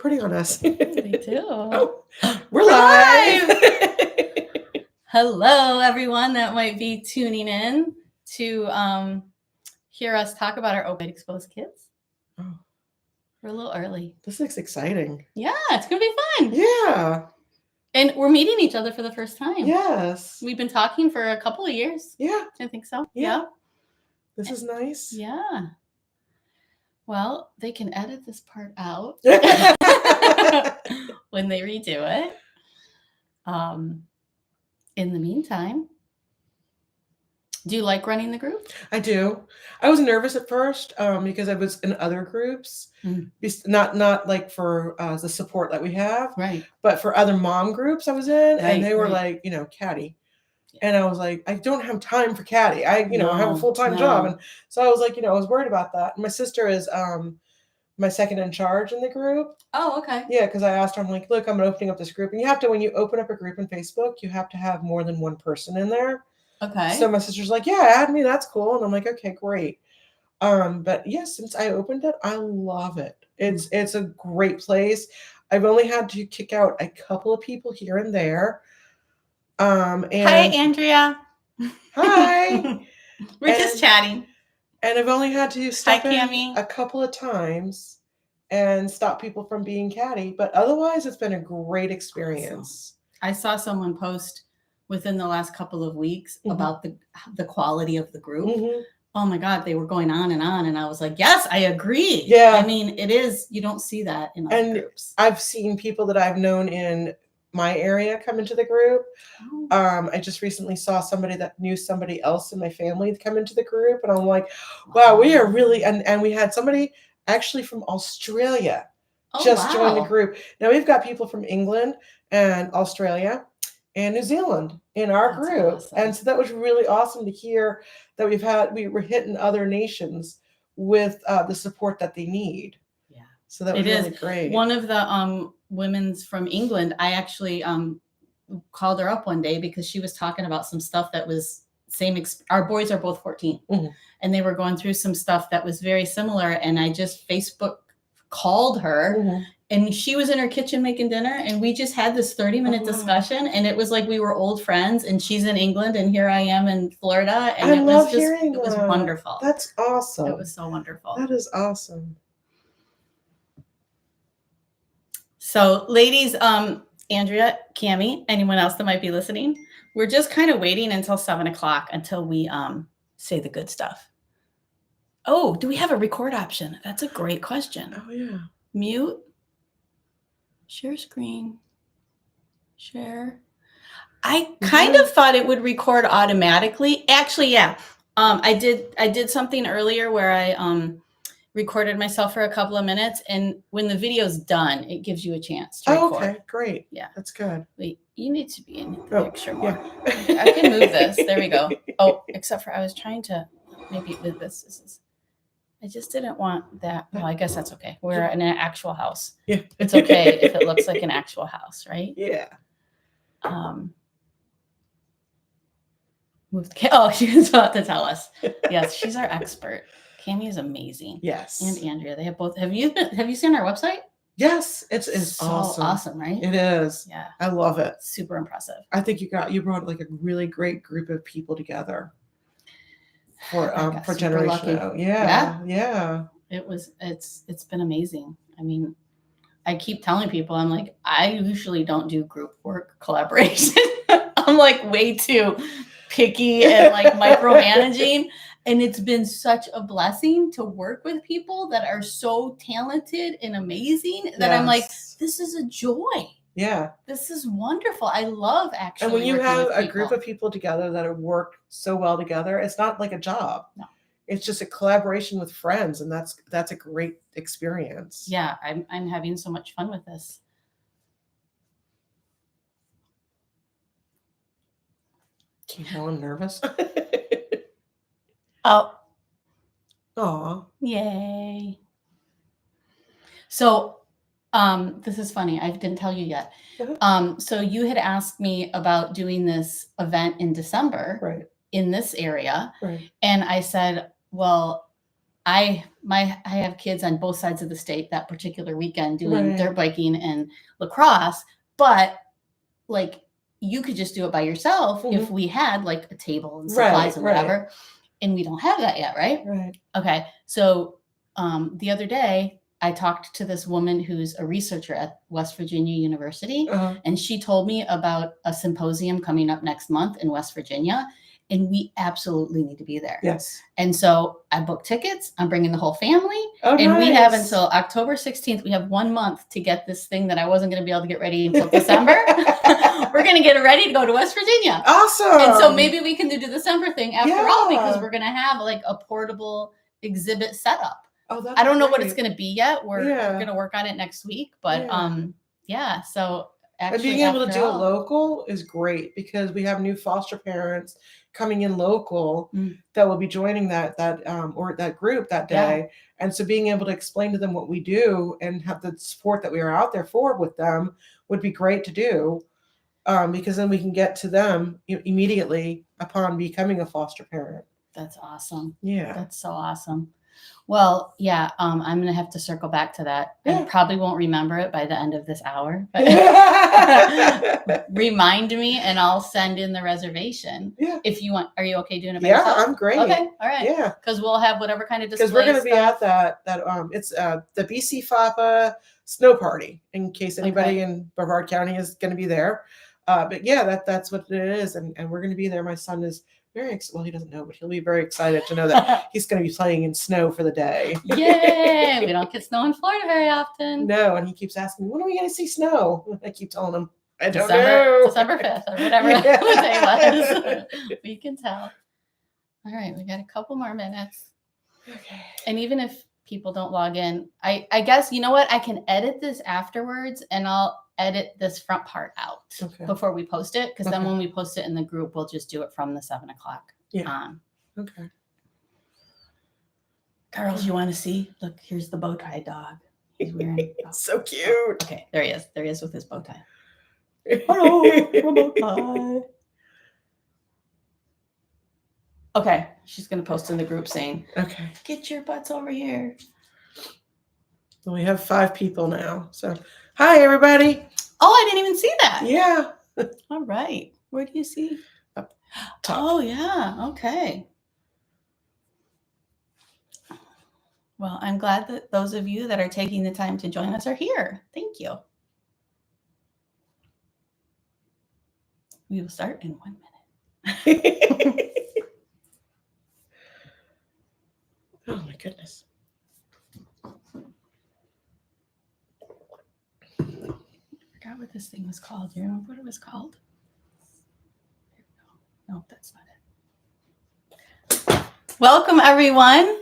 pretty on us. They do. Oh, we're live. Hello, everyone that might be tuning in to hear us talk about our opioid-exposed kids. Oh, We're a little early. this looks exciting. Yeah, it's going to be fun. Yeah. And we're meeting each other for the first time. Yes. We've been talking for a couple of years. Yeah. I think so. Yeah. This is nice. Yeah. Well, they can edit this part out when they redo it. In the meantime, do you like running the group? I do. I was nervous at first because I was in other groups, not like for the support that we have, Right. but for other mom groups I was in, Right, and they were right. like, catty. And I was like, I don't have time for caddy. I have a full-time job. And so I was like, I was worried about that. And my sister is my second in charge in the group. Oh, okay. Yeah, because I asked her, I'm like, look, I'm opening up this group. And you have to, when you open up a group in Facebook, you have to have more than one person in there. Okay. So my sister's like, yeah, add me. That's cool. And I'm like, okay, great. But yes, since I opened it, I love it. It's a great place. I've only had to kick out a couple of people here and there. And hi, Andrea. Hi. We're just chatting. And I've only had to step in Cammie. a couple of times and stop people from being catty. But otherwise, it's been a great experience. Awesome. I saw someone post within the last couple of weeks about the quality of the group. Oh my God, they were going on. And I was like, yes, I agree. Yeah. I mean, it is, you don't see that in other groups. I've seen people that I've known in my area come into the group. I just recently saw somebody that knew somebody else in my family come into the group. And I'm like, wow, we are really, and we had somebody actually from Australia join the group. Now we've got people from England and Australia and New Zealand in our group. Awesome. And so that was really awesome to hear that we were hitting other nations with the support that they need. Yeah. So that was really great. One of the women's from England, I actually called her up one day because she was talking about some stuff that was our boys are both 14 and they were going through some stuff that was very similar. And I just Facebook called her and she was in her kitchen making dinner and we just had this 30-minute discussion and it was like we were old friends and she's in England and here I am in Florida. And it was wonderful. That's awesome. It was so wonderful. That is awesome. So ladies, Andrea, Cammie, anyone else that might be listening, we're just kind of waiting until 7:00 until we say the good stuff. Oh, do we have a record option? That's a great question. Oh yeah. Mute. Share screen. Share. I kind of thought it would record automatically. Actually, yeah. I did something earlier where I recorded myself for a couple of minutes, and when the video's done, it gives you a chance to record. Okay, great. Yeah, that's good. Wait, you need to be in the picture more. Yeah. I can move this. There we go. Oh, except for I was trying to maybe move this. I just didn't want that. Well, I guess that's okay. We're in an actual house. Yeah, it's okay if it looks like an actual house, right? Yeah. Move the oh, she was about to tell us. Yes, she's our expert. Cammie is amazing. Yes. And Andrea, they have both. Have you seen our website? Yes, it's so awesome, right? It is. Yeah, I love it. Super impressive. I think you brought like a really great group of people together for Generation O. Yeah. It's been amazing. I mean, I keep telling people, I'm like, I usually don't do group work collaboration. I'm like way too picky and like micromanaging. And it's been such a blessing to work with people that are so talented and amazing that I'm like, this is a joy. Yeah. This is wonderful. I love actually. And when you have a group of people together that have worked so well together, it's not like a job. No. It's just a collaboration with friends. And that's a great experience. Yeah. I'm having so much fun with this. Can you tell I'm nervous? Oh. Aw. Yay. So this is funny. I didn't tell you yet. So you had asked me about doing this event in December right. in this area. Right. And I said, well, I have kids on both sides of the state that particular weekend doing Right. dirt biking and lacrosse, but like you could just do it by yourself if we had like a table and supplies and whatever. And we don't have that yet, right? Right. Okay. So the other day I talked to this woman who's a researcher at West Virginia University, and she told me about a symposium coming up next month in West Virginia. And we absolutely need to be there. Yes. And so I booked tickets. I'm bringing the whole family. Oh, and nice. We have until October 16th. We have 1 month to get this thing that I wasn't going to be able to get ready until December. We're going to get it ready to go to West Virginia. Awesome. And so maybe we can do the December thing after all, because we're going to have like a portable exhibit setup. Oh, that's I don't know great. what it's going to be yet. We're going to work on it next week. But so actually, and being able to do it local is great, because we have new foster parents coming in local that will be joining that group that day. And so being able to explain to them what we do and have the support that we are out there for with them would be great to do, because then we can get to them immediately upon becoming a foster parent. That's awesome. Yeah. That's so awesome. Well, yeah, I'm going to have to circle back to that. I probably won't remember it by the end of this hour, but remind me and I'll send in the reservation. Yeah. If you want. Are you okay doing it by yourself? I'm great. Okay. All right. Yeah. Because we'll have whatever kind of display. Because we're going to be at that it's the BC FAPA snow party, in case anybody in Brevard County is going to be there. But yeah, that's what it is. And we're going to be there. My son is he doesn't know, but he'll be very excited to know that he's going to be playing in snow for the day. Yay! We don't get snow in Florida very often. No, and he keeps asking me, when are we going to see snow? I keep telling him, I don't know. December 5th or whatever the day was. We can tell. All right, we got a couple more minutes. Okay. And even if people don't log in, I guess, you know what? I can edit this afterwards, and I'll edit this front part out before we post it, because then when we post it in the group, we'll just do it from the 7 o'clock on. Okay. Girls, you want to see? Look, here's the bow tie dog. He's wearing. So cute. Okay, there he is. There he is with his bow tie. Hello, bow tie. Okay, she's going to post in the group saying, okay, get your butts over here. Well, we have 5 people now. So, hi, everybody. Oh, I didn't even see that. Yeah. All right. Where do you see? Up top. Oh, yeah. Okay. Well, I'm glad that those of you that are taking the time to join us are here. Thank you. We will start in 1 minute. Oh, my goodness. I forgot what this thing was called. Do you remember what it was called? Here we go. No, that's not it. Welcome, everyone.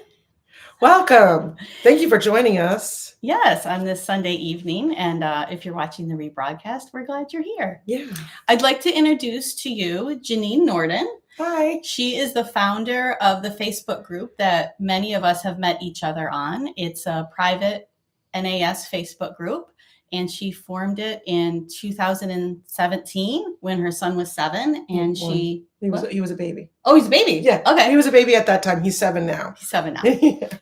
Welcome. Thank you for joining us. Yes, on this Sunday evening. And if you're watching the rebroadcast, we're glad you're here. Yeah. I'd like to introduce to you Janine Norden. Hi. She is the founder of the Facebook group that many of us have met each other on. It's a private NAS Facebook group, and she formed it in 2017 when her son was 7, and he was a baby. Oh, he's a baby. Yeah. Okay. He was a baby at that time. He's 7 now. He's 7 now.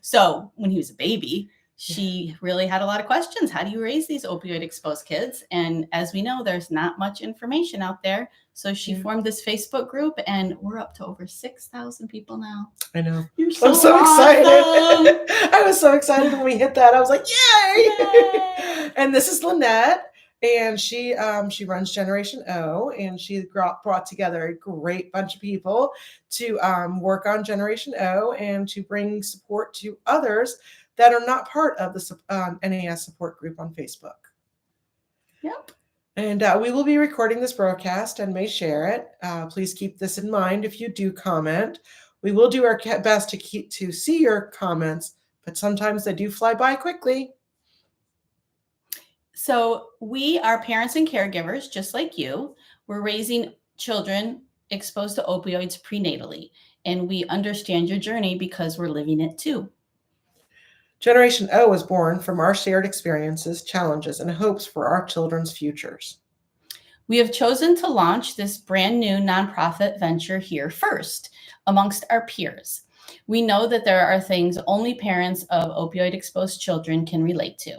So when he was a baby, she really had a lot of questions. How do you raise these opioid-exposed kids? And as we know, there's not much information out there. So she formed this Facebook group, and we're up to over 6,000 people now. I know. I'm so excited. I was so excited when we hit that. I was like, yay! And this is Lynette, and she runs Generation O, and she brought together a great bunch of people to work on Generation O and to bring support to others that are not part of the NAS support group on Facebook. Yep. And we will be recording this broadcast and may share it. Please keep this in mind if you do comment. We will do our best to see your comments, but sometimes they do fly by quickly. So we are parents and caregivers, just like you. We're raising children exposed to opioids prenatally, and we understand your journey because we're living it too. Generation O was born from our shared experiences, challenges, and hopes for our children's futures. We have chosen to launch this brand new nonprofit venture here first amongst our peers. We know that there are things only parents of opioid-exposed children can relate to.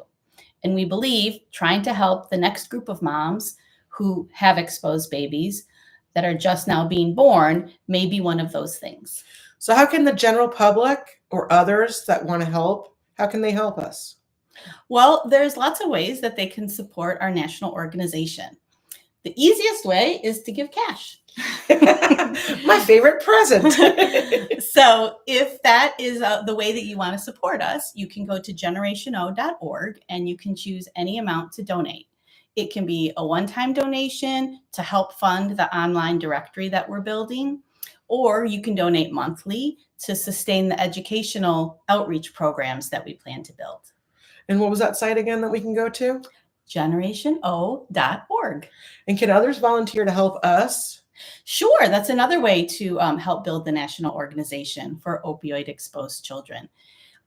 And we believe trying to help the next group of moms who have exposed babies that are just now being born may be one of those things. So how can the general public or others that want to help, how can they help us? Well, there's lots of ways that they can support our national organization. The easiest way is to give cash. My favorite present. So if that is the way that you want to support us, you can go to generationo.org and you can choose any amount to donate. It can be a one-time donation to help fund the online directory that we're building, or you can donate monthly to sustain the educational outreach programs that we plan to build. And what was that site again that we can go to? generationo.org. And can others volunteer to help us? Sure, that's another way to help build the national organization for opioid-exposed children.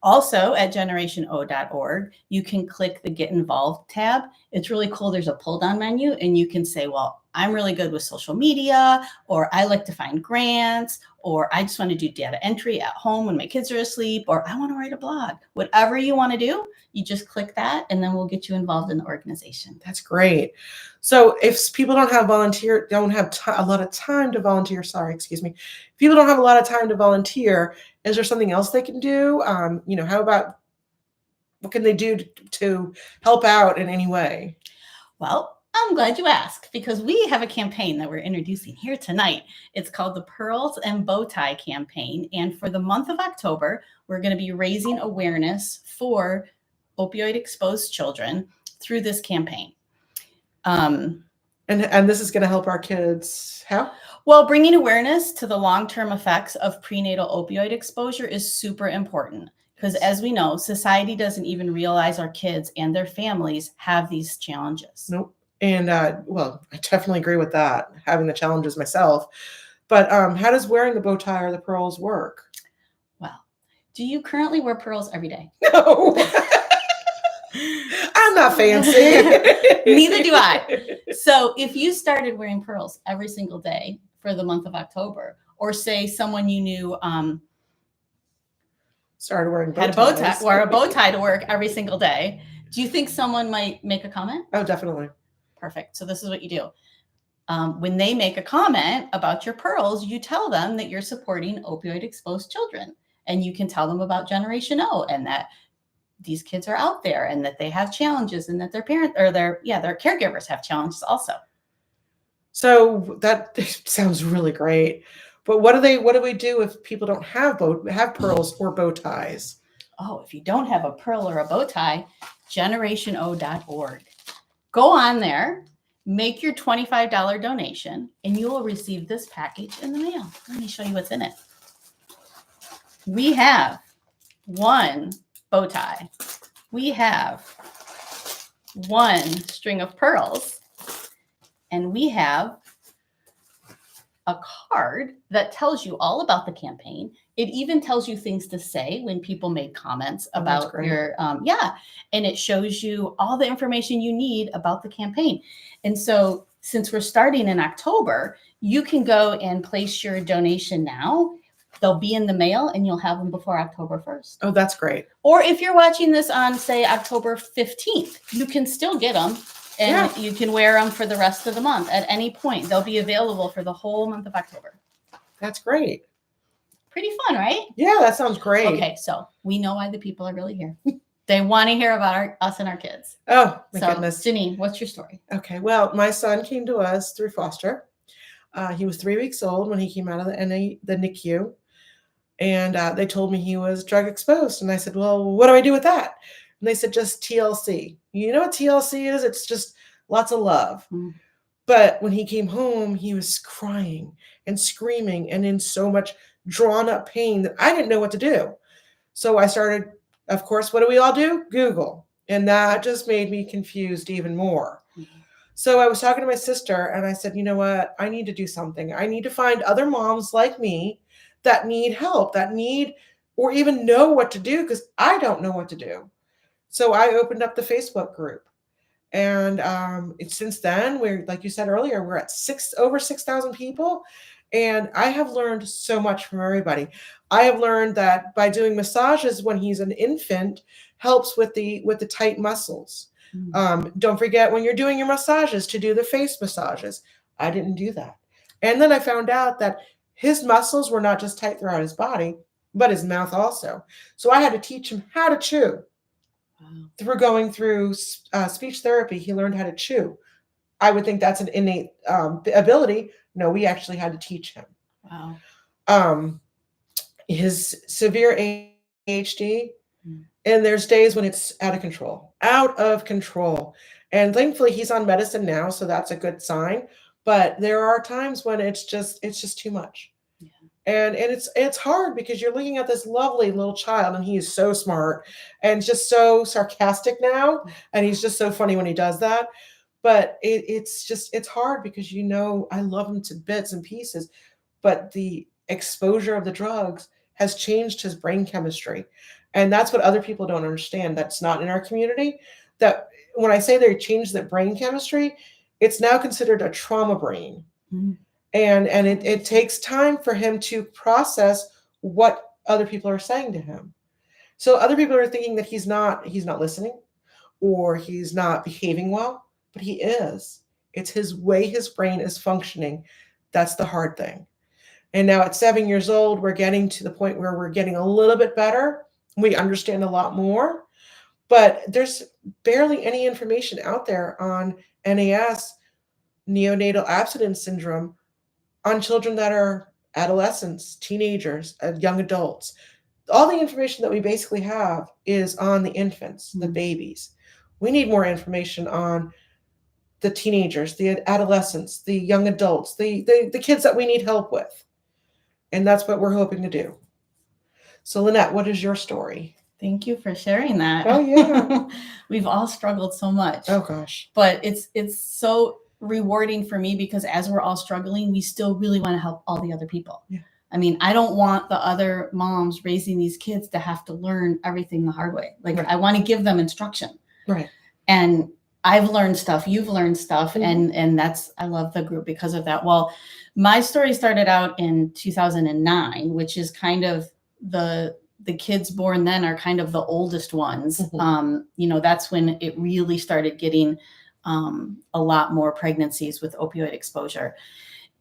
Also at generationo.org, you can click the Get Involved tab. It's really cool. There's a pull-down menu, and you can say, well, I'm really good with social media, or I like to find grants, or I just want to do data entry at home when my kids are asleep, or I want to write a blog. Whatever you want to do, you just click that, and then we'll get you involved in the organization. That's great. So if people don't have a lot of time to volunteer, if people don't have a lot of time to volunteer, is there something else they can do? How about, what can they do to help out in any way? Well, I'm glad you asked, because we have a campaign that we're introducing here tonight. It's called the Pearls and Bow Tie campaign. And for the month of October, we're going to be raising awareness for opioid-exposed children through this campaign. And this is going to help our kids how? Well, bringing awareness to the long-term effects of prenatal opioid exposure is super important, because as we know, society doesn't even realize our kids and their families have these challenges. Nope. And well, I definitely agree with that, having the challenges myself. But how does wearing the bow tie or the pearls work? Well, do you currently wear pearls every day? No. I'm not fancy. Neither do I. So if you started wearing pearls every single day for the month of October, or say someone you knew started wearing wore a bow tie to work every single day, do you think someone might make a comment? Oh, definitely. Perfect. So this is what you do. When they make a comment about your pearls, you tell them that you're supporting opioid-exposed children, and you can tell them about Generation O and that these kids are out there and that they have challenges, and that their parents or their caregivers have challenges also. So that sounds really great. But what do we do if people don't have pearls or bow ties? Oh, if you don't have a pearl or a bow tie, generationo.org. Go on there, make your $25 donation, and you will receive this package in the mail. Let me show you what's in it. We have one bow tie. We have one string of pearls, and we have a card that tells you all about the campaign. It even tells you things to say when people make comments about your, and it shows you all the information you need about the campaign. And so since we're starting in October, you can go and place your donation now. They'll be in the mail and you'll have them before October 1st. Oh, that's great. Or if you're watching this on, say, October 15th, you can still get them. And you can wear them for the rest of the month at any point. They'll be available for the whole month of October. That's great. Pretty fun, right? Yeah, that sounds great. Okay, so we know why the people are really here. They want to hear about us and our kids. Oh, my goodness. Janine, what's your story? Okay, well, my son came to us through foster. He was 3 weeks old when he came out of the NICU. And they told me he was drug exposed. And I said, well, what do I do with that? And they said, just TLC. You know what TLC is? It's just lots of love. Mm. But when he came home, he was crying and screaming and in so much drawn up pain that I didn't know what to do. So I started, of course, what do we all do? Google. And that just made me confused even more. Mm-hmm. So I was talking to my sister and I said, you know what? I need to do something. I need to find other moms like me that need help, that need or even know what to do, because I don't know what to do. So I opened up the Facebook group, and since then, we're, like you said earlier, we're at over 6,000 people, And I have learned so much from everybody. I have learned that by doing massages when he's an infant helps with the tight muscles. Don't forget when you're doing your massages to do the face massages. I didn't do that. And then I found out that his muscles were not just tight throughout his body, but his mouth also. So I had to teach him how to chew. Wow. Through going through speech therapy, he learned how to chew. I would think that's an innate ability. No, we actually had to teach him. Wow. His severe ADHD, and there's days when it's out of control. And thankfully, he's on medicine now, so that's a good sign. But there are times when it's just too much. Yeah. And it's hard because you're looking at this lovely little child, and he is so smart and just so sarcastic now, and he's just so funny when he does that. But it's hard because I love him to bits and pieces, but the exposure of the drugs has changed his brain chemistry, and that's what other people don't understand. That's not in our community. That when I say they changed the brain chemistry, it's now considered a trauma brain. Mm-hmm. And it takes time for him to process what other people are saying to him. So other people are thinking that he's not listening or he's not behaving well, but he is. It's his way his brain is functioning. That's the hard thing. And now at 7 years old, we're getting to the point where we're getting a little bit better. We understand a lot more, but there's barely any information out there on NAS, neonatal abstinence syndrome, on children that are adolescents, teenagers, young adults. All the information that we basically have is on the infants, the babies. We need more information on the teenagers, the adolescents, the young adults, the kids that we need help with. And that's what we're hoping to do. So Lynette, what is your story? Thank you for sharing that. Oh, yeah. We've all struggled so much. Oh, gosh. But it's so rewarding for me because as we're all struggling, we still really want to help all the other people. Yeah. I mean, I don't want the other moms raising these kids to have to learn everything the hard way. Like, right. I want to give them instruction. Right. And I've learned stuff, you've learned stuff, mm-hmm. and that's, I love the group because of that. Well, my story started out in 2009, which is kind of the kids born then are kind of the oldest ones. Mm-hmm. That's when it really started getting a lot more pregnancies with opioid exposure.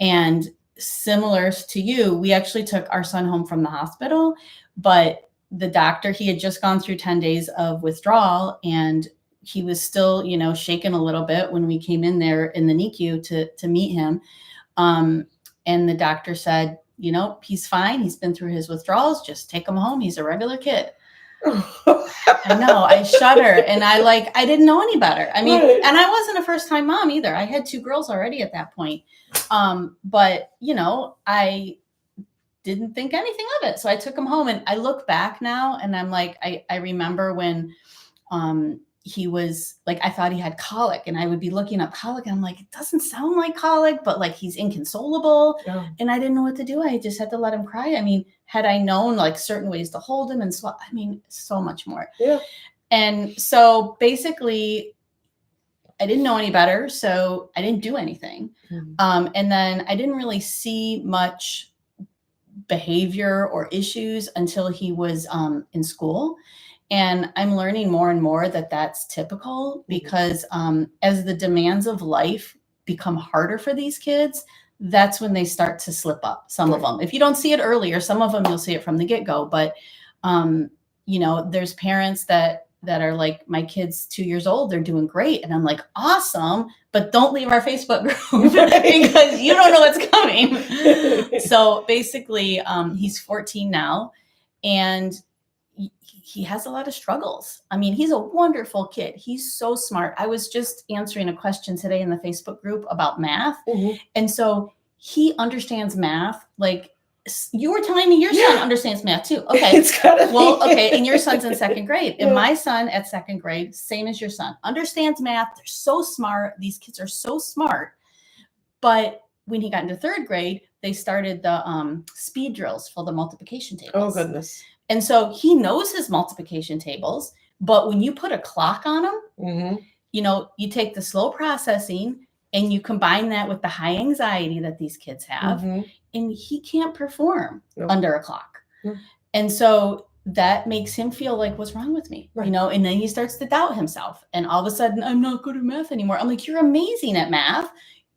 And similar to you, we actually took our son home from the hospital, but the doctor, he had just gone through 10 days of withdrawal and he was still, shaking a little bit when we came in there in the NICU to meet him. And the doctor said, he's fine. He's been through his withdrawals. Just take him home. He's a regular kid. I know. I shudder. And I didn't know any better. I mean, right. And I wasn't a first time mom either. I had 2 girls already at that point. But I didn't think anything of it. So I took him home and I look back now and I'm like, I remember when, he was like, I thought he had colic and I would be looking up colic and I'm like, it doesn't sound like colic, but like he's inconsolable. Yeah. And I didn't know what to do. I just had to let him cry. I mean, had I known like certain ways to hold him and so much more. Yeah. And so basically I didn't know any better. So I didn't do anything. Mm-hmm. And then I didn't really see much behavior or issues until he was in school. And I'm learning more and more that that's typical because as the demands of life become harder for these kids, that's when they start to slip up, some of them. If you don't see it earlier, some of them you'll see it from the get-go. But, there's parents that are like, my kid's 2 years old, they're doing great. And I'm like, awesome, but don't leave our Facebook group because you don't know what's coming. So basically, he's 14 now. And he has a lot of struggles. I mean, he's a wonderful kid. He's so smart. I was just answering a question today in the Facebook group about math. Mm-hmm. And so he understands math. Like you were telling me your son understands math too. Okay. Okay. And your son's in 2nd grade. And my son at 2nd grade, same as your son, understands math. They're so smart. These kids are so smart. But when he got into 3rd grade, they started the speed drills for the multiplication tables. Oh, goodness. And so he knows his multiplication tables, but when you put a clock on him, mm-hmm. You take the slow processing And you combine that with the high anxiety that these kids have, and he can't perform under a clock. And so that makes him feel like, what's wrong with me? You know, and then he starts to doubt himself. And all of a sudden, I'm not good at math anymore. I'm like, you're amazing at math.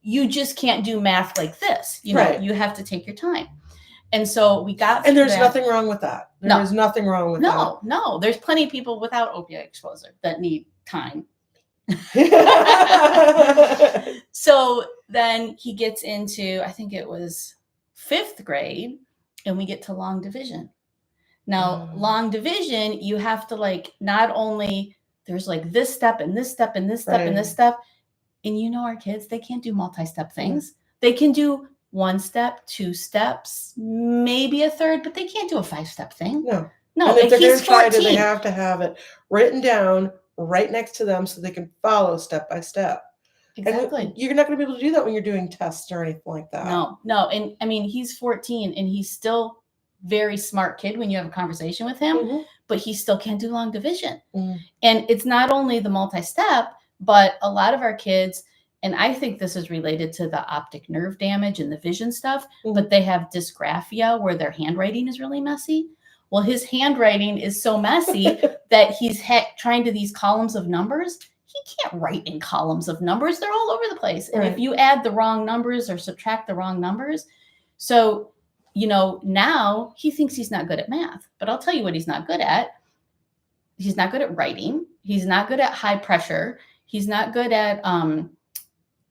You just can't do math like this. You know, you have to take your time. And so we got through and there's that. nothing wrong with that. There is nothing wrong with that. No. There's plenty of people without opioid exposure that need time. So then he gets into, I think it was 5th grade, and we get to long division. Now, long division, you have to like, not only there's like this step and this step and this step and this step. And you know, our kids, they can't do multi-step things. They can do 1 step, 2 steps, maybe a 3rd, but they can't do a 5-step thing. No. And if they're going to try it, they have to have it written down right next to them so they can follow step by step. Exactly. And you're not going to be able to do that when you're doing tests or anything like that. No. And I mean, he's 14 and he's still very smart kid when you have a conversation with him, but he still can't do long division. And it's not only the multi-step, but a lot of our kids, and I think this is related to the optic nerve damage and the vision stuff, but they have dysgraphia where their handwriting is really messy. Well, his handwriting is so messy that he's trying to these columns of numbers. He can't write in columns of numbers. They're all over the place. And if you add the wrong numbers or subtract the wrong numbers, so, you know, now he thinks he's not good at math, but I'll tell you what he's not good at. He's not good at writing. He's not good at high pressure. He's not good at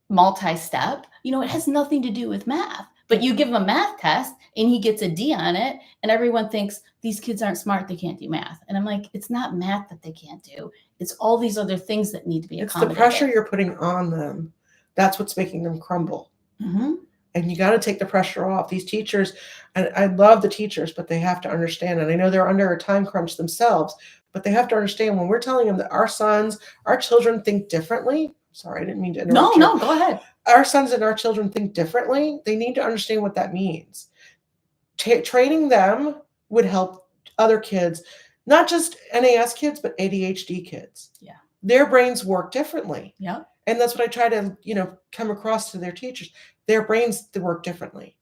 multi-step. You know, it has nothing to do with math. But you give him a math test and he gets a D on it, and everyone thinks these kids aren't smart, they can't do math. And I'm like, it's not math that they can't do. It's all these other things that need to be accommodated. It's the pressure you're putting on them. That's what's making them crumble. And you got to take the pressure off. These teachers, and I love the teachers, but they have to understand, and I know they're under a time crunch themselves, but they have to understand when we're telling them that our children think differently. Sorry, I didn't mean to interrupt you. No, go ahead. Our sons and our children think differently. They need to understand what that means. Training them would help other kids, not just NAS kids, but ADHD kids. Yeah. Their brains work differently. Yeah. And that's what I try to, come across to their teachers. Their brains work differently.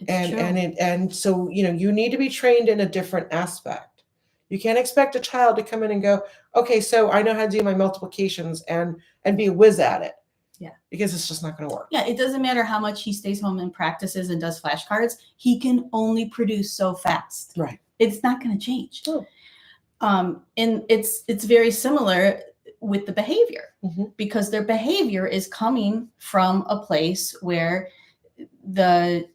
And so, you need to be trained in a different aspect. You can't expect a child to come in and go, okay, so I know how to do my multiplications and be a whiz at it. Yeah. Because it's just not going to work. Yeah. It doesn't matter how much he stays home and practices and does flashcards. He can only produce so fast. Right. It's not going to change. Oh. And it's very similar with the behavior, because their behavior is coming from a place where the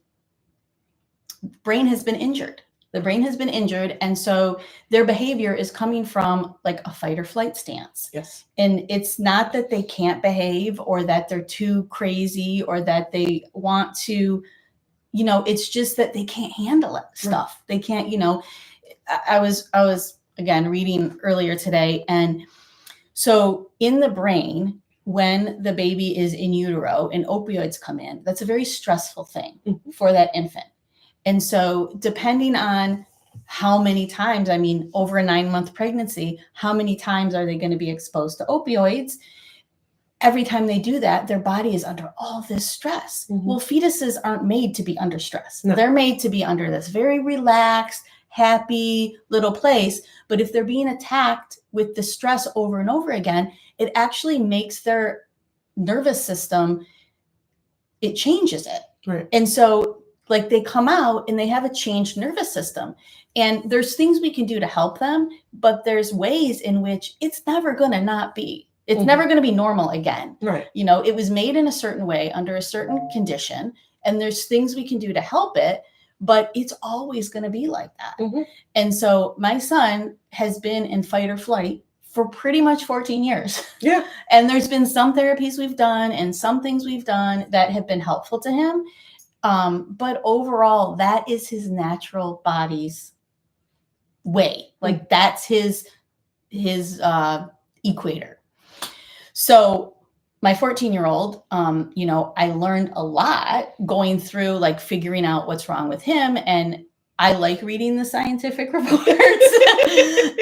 brain has been injured. The brain has been injured. And so their behavior is coming from like a fight or flight stance. Yes. And it's not that they can't behave or that they're too crazy or that they want to, it's just that they can't handle it stuff. They can't, I was again reading earlier today. And so in the brain, when the baby is in utero and opioids come in, that's a very stressful thing for that infant. And so depending on how many times, over a 9-month pregnancy, how many times are they going to be exposed to opioids? Every time they do that, their body is under all this stress. Well, fetuses aren't made to be under stress. No. They're made to be under this very relaxed, happy little place. But if they're being attacked with the stress over and over again, it actually makes their nervous system, it changes it. Right. And so like they come out and they have a changed nervous system, and there's things we can do to help them, but there's ways in which it's never going to not be. It's never going to be normal again. Right. It was made in a certain way under a certain condition, and there's things we can do to help it, but it's always going to be like that. And so my son has been in fight or flight for pretty much 14 years. Yeah. And there's been some therapies we've done and some things we've done that have been helpful to him. But overall, that is his natural body's way. Like that's his equator. So my 14-year-old, I learned a lot going through like figuring out what's wrong with him. And I like reading the scientific reports.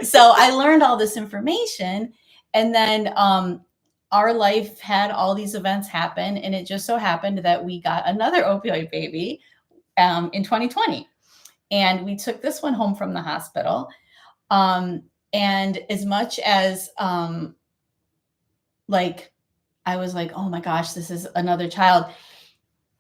So I learned all this information. And then our life had all these events happen, and it just so happened that we got another opioid baby in 2020. And we took this one home from the hospital. And as much as like I was like, oh my gosh, this is another child,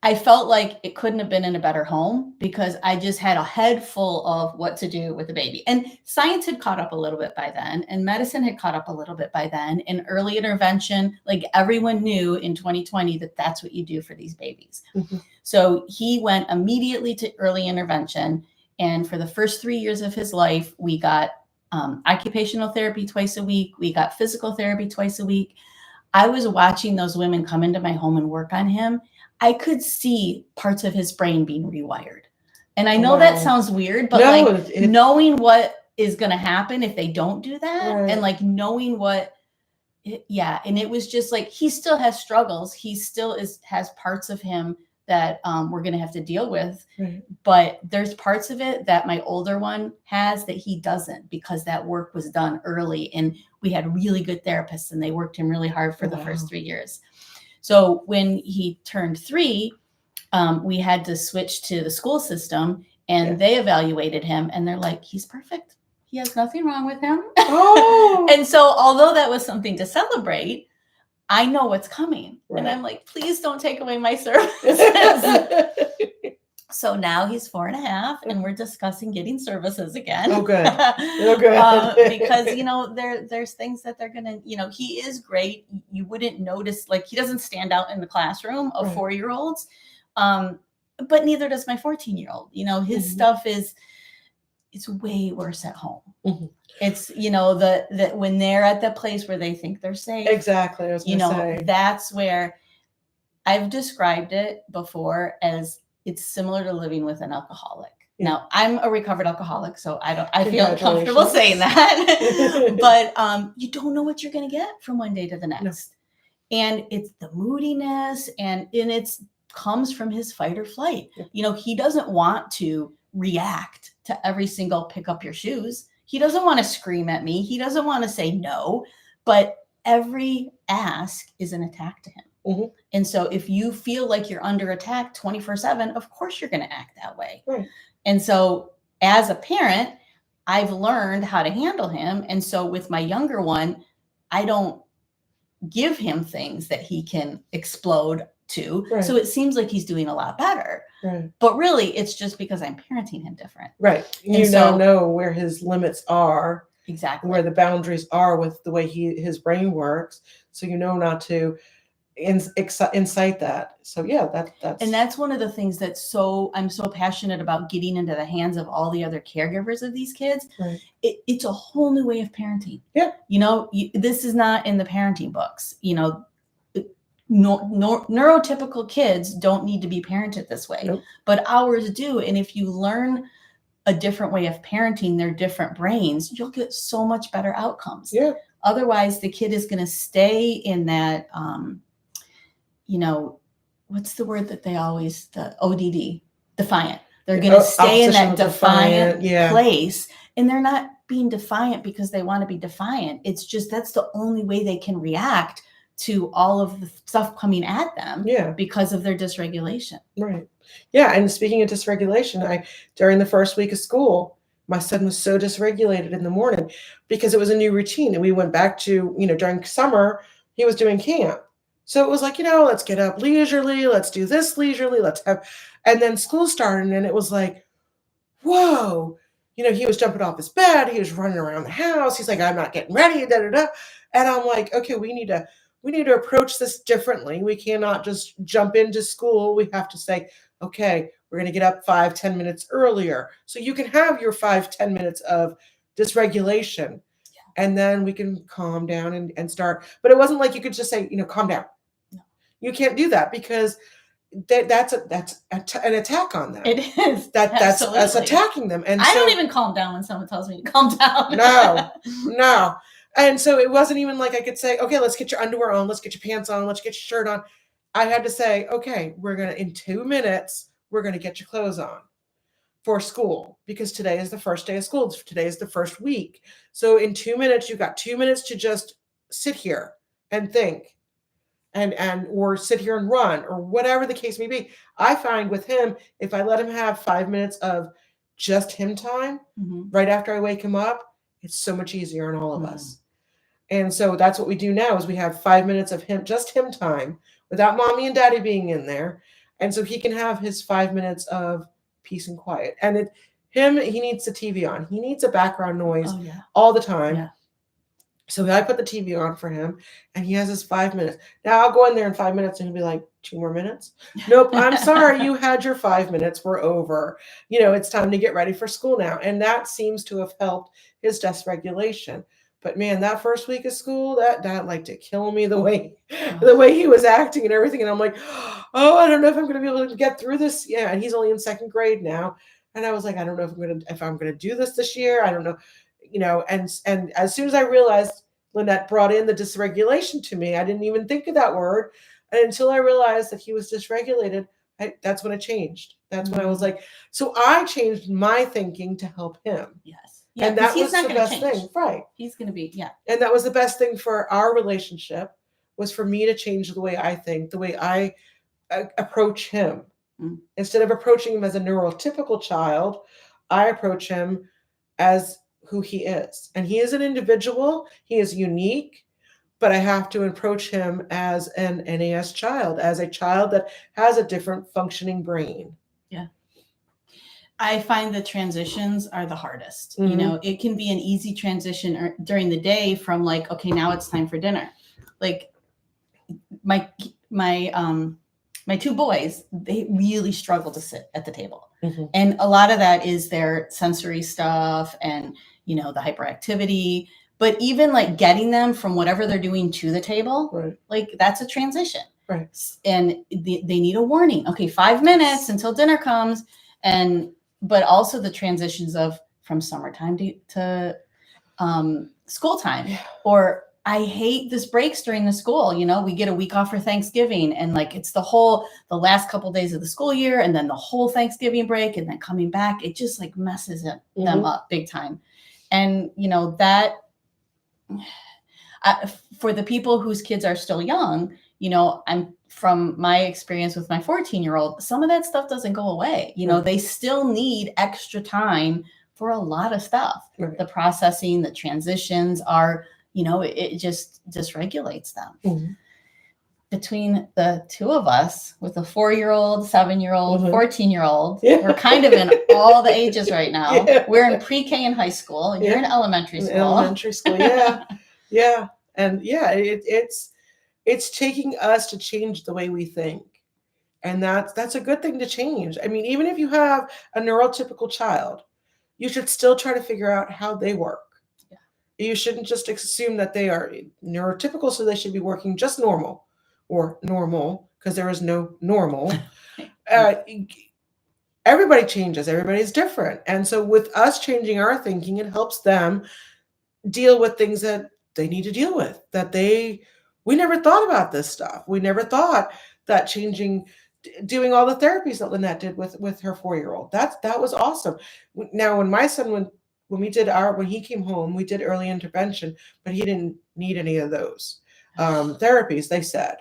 I felt like it couldn't have been in a better home because I just had a head full of what to do with the baby. And science had caught up a little bit by then, and medicine had caught up a little bit by then. And early intervention, like everyone knew in 2020 that that's what you do for these babies. Mm-hmm. So he went immediately to early intervention. And for the first 3 years of his life, we got occupational therapy twice a week. We got physical therapy twice a week. I was watching those women come into my home and work on him. I could see parts of his brain being rewired. And I know that sounds weird, but knowing what is going to happen if they don't do that, right. And like knowing what, yeah. And it was just like, he still has struggles. He still has parts of him that we're going to have to deal with. Right. But there's parts of it that my older one has that he doesn't, because that work was done early. And we had really good therapists and they worked him really hard for the first 3 years. So when he turned 3, we had to switch to the school system, and they evaluated him and they're like, he's perfect. He has nothing wrong with him. Oh. And so although that was something to celebrate, I know what's coming. Right. And I'm like, please don't take away my services. So now he's 4.5 and we're discussing getting services again. Oh, good. Oh, good. Because, there's things that they're going to, he is great. You wouldn't notice, like, he doesn't stand out in the classroom of 4-year-olds. But neither does my 14-year-old. His stuff it's way worse at home. Mm-hmm. It's, that when they're at the place where they think they're safe. Exactly. I was gonna say. That's where I've described it before as it's similar to living with an alcoholic. Yeah. Now, I'm a recovered alcoholic, so I feel comfortable saying that. But you don't know what you're going to get from one day to the next. No. And it's the moodiness, and it comes from his fight or flight. Yeah. He doesn't want to react to every single pick up your shoes. He doesn't want to scream at me. He doesn't want to say no, but every ask is an attack to him. Mm-hmm. And so if you feel like you're under attack 24/7, of course you're going to act that way. Right. And so as a parent, I've learned how to handle him. And so with my younger one, I don't give him things that he can explode to. Right. So it seems like he's doing a lot better. Right. But really, it's just because I'm parenting him different. Right. You know where his limits are. Exactly. Where the boundaries are with the way his brain works. So not to incite that. So that's one of the things that's I'm so passionate about getting into the hands of all the other caregivers of these kids. Right. It's a whole new way of parenting. Yeah. This is not in the parenting books. Neurotypical kids don't need to be parented this way. Nope. But ours do. And if you learn a different way of parenting their different brains, you'll get so much better outcomes. Yeah. Otherwise, the kid is going to stay in that what's the word that they always, the ODD, defiant. They're going to stay in that defiant place, and they're not being defiant because they want to be defiant. It's just, that's the only way they can react to all of the stuff coming at them because of their dysregulation. Right. Yeah. And speaking of dysregulation, during the first week of school, my son was so dysregulated in the morning because it was a new routine. And we went back to, during summer, he was doing camp. So it was like, let's get up leisurely. Let's do this leisurely. And then school started and it was like, whoa, he was jumping off his bed. He was running around the house. He's like, I'm not getting ready. Da, da, da. And I'm like, okay, we need to approach this differently. We cannot just jump into school. We have to say, okay, we're going to get up 5-10 minutes earlier. So you can have your 5-10 minutes of dysregulation. Yeah. And then we can calm down and start. But it wasn't like you could just say, calm down. No. You can't do that because that's an attack on them. It is. That's us attacking them. And I don't even calm down when someone tells me to calm down. No. And so it wasn't even like I could say, okay, let's get your underwear on. Let's get your pants on. Let's get your shirt on. I had to say, okay, in 2 minutes, we're going to get your clothes on for school because today is the first day of school. Today is the first week. So in 2 minutes, you've got 2 minutes to just sit here and think. and or sit here and run or whatever the case may be. I find with him, if I let him have 5 minutes of just him time right after I wake him up, it's so much easier on all of us. And so that's what we do now is we have 5 minutes of him, just him time without mommy and daddy being in there. And so he can have his 5 minutes of peace and quiet. And he needs the TV on. He needs a background noise all the time. Yeah. So I put the TV on for him and he has his 5 minutes. Now I'll go in there in 5 minutes and he'll be like, 2 more minutes? Nope, I'm sorry. You had your 5 minutes. We're over. It's time to get ready for school now. And that seems to have helped his dysregulation. But man, that first week of school, that like to kill me the way he was acting and everything. And I'm like, oh, I don't know if I'm going to be able to get through this. Yeah. And he's only in second grade now. And I was like, I don't know if I'm going to do this year. I don't know. And as soon as I realized Lynette brought in the dysregulation to me, I didn't even think of that word. And until I realized that he was dysregulated, that's when it changed. That's when I was like, so I changed my thinking to help him. Yes. Yeah, and that was the best thing. Right. He's going to be, And that was the best thing for our relationship was for me to change the way I think, the way I approach him. Instead of approaching him as a neurotypical child, I approach him as who he is. And he is an individual. He is unique, but I have to approach him as an NAS child, as a child that has a different functioning brain. Yeah. I find the transitions are the hardest. It can be an easy transition during the day from like, okay, now it's time for dinner. Like my two boys, they really struggle to sit at the table. And a lot of that is their sensory stuff and, the hyperactivity, but even like getting them from whatever they're doing to the table, like that's a transition. Right. And they need a warning. Okay, 5 minutes until dinner comes. But also the transitions from summertime to school time. Yeah. Or I hate this breaks during the school. We get a week off for Thanksgiving and like it's the last couple of days of the school year and then the whole Thanksgiving break and then coming back. It just like messes them up big time. And, that for the people whose kids are still young, I'm from my experience with my 14-year-old, some of that stuff doesn't go away. They still need extra time for a lot of stuff. Right. The processing, the transitions are, it just dysregulates them. Between the two of us with a 4-year-old, 7-year-old, 14-year-old, we're kind of in all the ages right now. Yeah. We're in pre-K and high school and you're in elementary school. Elementary school. Yeah. Yeah. And it's taking us to change the way we think. And that's a good thing to change. I mean, even if you have a neurotypical child, you should still try to figure out how they work. Yeah. You shouldn't just assume that they are neurotypical, so they should be working just normal or normal, because there is no normal. Everybody changes. Everybody's different. And so with us changing our thinking, it helps them deal with things that they need to deal with, we never thought about this stuff. We never thought that doing all the therapies that Lynette did with her 4-year-old. That was awesome. Now, when my son, when he came home, we did early intervention, but he didn't need any of those therapies, they said.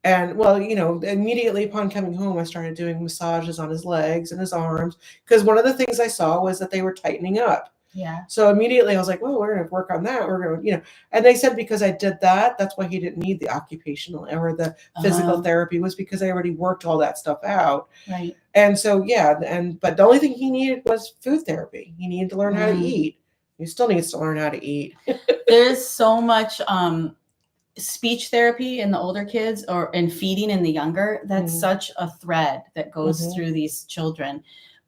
And well, immediately upon coming home, I started doing massages on his legs and his arms, because one of the things I saw was that they were tightening up. Yeah. So immediately I was like, well, we're going to work on that. We're going to, and they said because I did that, that's why he didn't need the occupational or the physical therapy, was because I already worked all that stuff out. Right. And so, but the only thing he needed was food therapy. He needed to learn how to eat. He still needs to learn how to eat. There's so much speech therapy in the older kids and feeding in the younger. That's such a thread that goes through these children.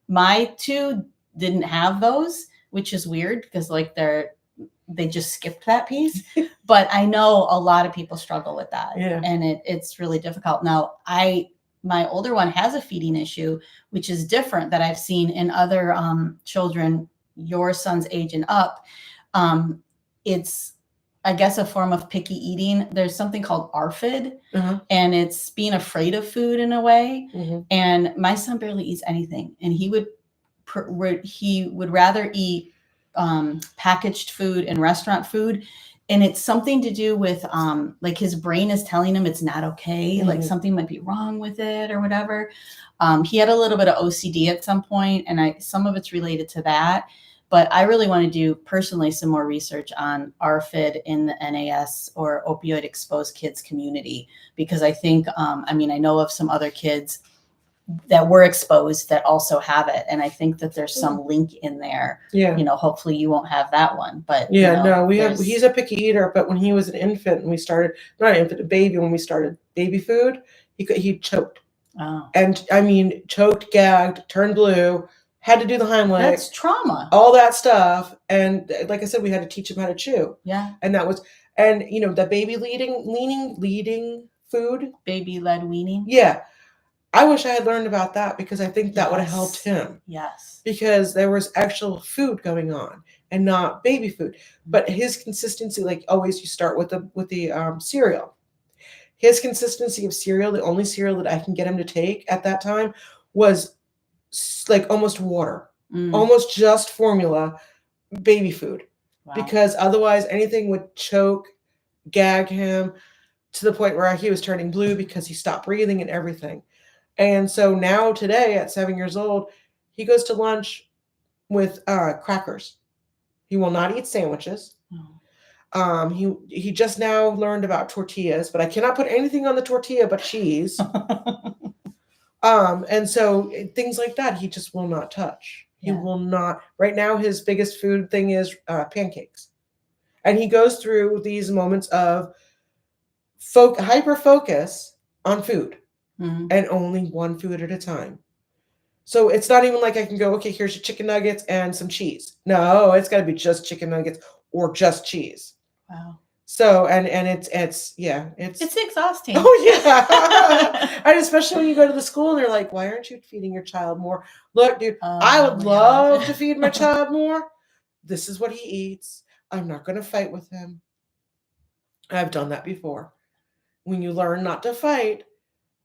My two didn't have those, which is weird because like they just skipped that piece. But I know a lot of people struggle with that. Yeah. And it's really difficult. Now, my older one has a feeding issue, which is different that I've seen in other children your son's age and up. It's, I guess, a form of picky eating. There's something called ARFID, and it's being afraid of food in a way. And my son barely eats anything, and he would rather eat packaged food and restaurant food and it's something to do with like his brain is telling him it's not okay, like something might be wrong with it or whatever. He had a little bit of OCD at some point, and some of it's related to that. But I really want to do personally some more research on ARFID in the NAS or opioid-exposed kids community, because I think, I mean, I know of some other kids that were exposed that also have it. And I think that there's some link in there. Yeah. You know, hopefully you won't have that one, but yeah, no, he's a picky eater, but when he was an infant and we started, not an infant, a baby, when we started baby food, he choked. Oh. And I mean, choked, gagged, turned blue, had to do the Heimlich. That's trauma. All that stuff. And like I said, we had to teach him how to chew. Yeah. And that was, and you know, the baby leading food. Baby-led weaning. Yeah. I wish I had learned about that, because I think that would have helped him. Yes. Because there was actual food going on and not baby food. But his consistency, like always, you start with the cereal. His consistency of cereal, the only cereal that I can get him to take at that time was like almost water, almost just formula, baby food. Wow. Because otherwise anything would choke, gag him to the point where he was turning blue because he stopped breathing and everything. And so now today at 7 years old, he goes to lunch with crackers. He will not eat sandwiches. He just now learned about tortillas, but I cannot put anything on the tortilla but cheese. And so things like that, he just will not touch. He will not. Right now, his biggest food thing is pancakes. And he goes through these moments of hyper focus on food. And only one food at a time. So it's not even like I can go, okay, here's your chicken nuggets and some cheese. No, it's got to be just chicken nuggets or just cheese. Wow. So, and it's exhausting. Oh yeah. And especially when you go to the school and they're like, why aren't you feeding your child more? Look, dude, I would love to feed my child more. This is what he eats. I'm not going to fight with him. I've done that before. When you learn not to fight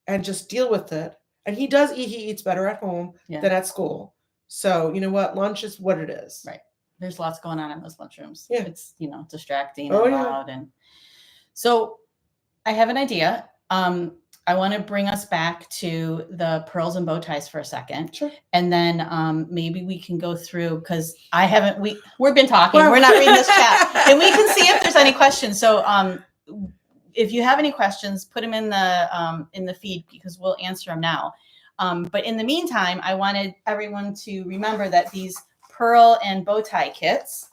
and just deal with it. And he does eat, he eats better at home than at school. So, you know what? Lunch is what it is. Right. There's lots going on in those lunchrooms. Yeah. It's, you know, distracting and loud. And so I have an idea. I want to bring us back to the pearls and bow ties for a second. Sure. And then maybe we can go through, because we've been talking. We're not reading this chat. And we can see if there's any questions. So if you have any questions, put them in the feed, because we'll answer them now. But in the meantime, I wanted everyone to remember that these pearl and bow tie kits.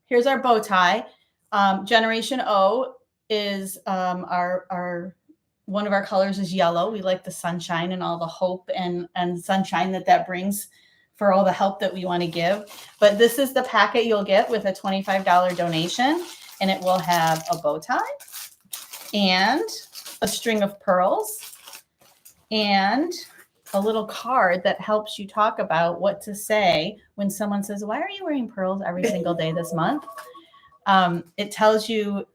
Here's our bow tie. Generation O is our one of our colors is yellow. We like the sunshine and all the hope and sunshine that brings for all the help that we want to give. But this is the packet you'll get with a $25 donation, and it will have a bow tie and a string of pearls and a little card that helps you talk about what to say when someone says, why are you wearing pearls every single day this month? It tells you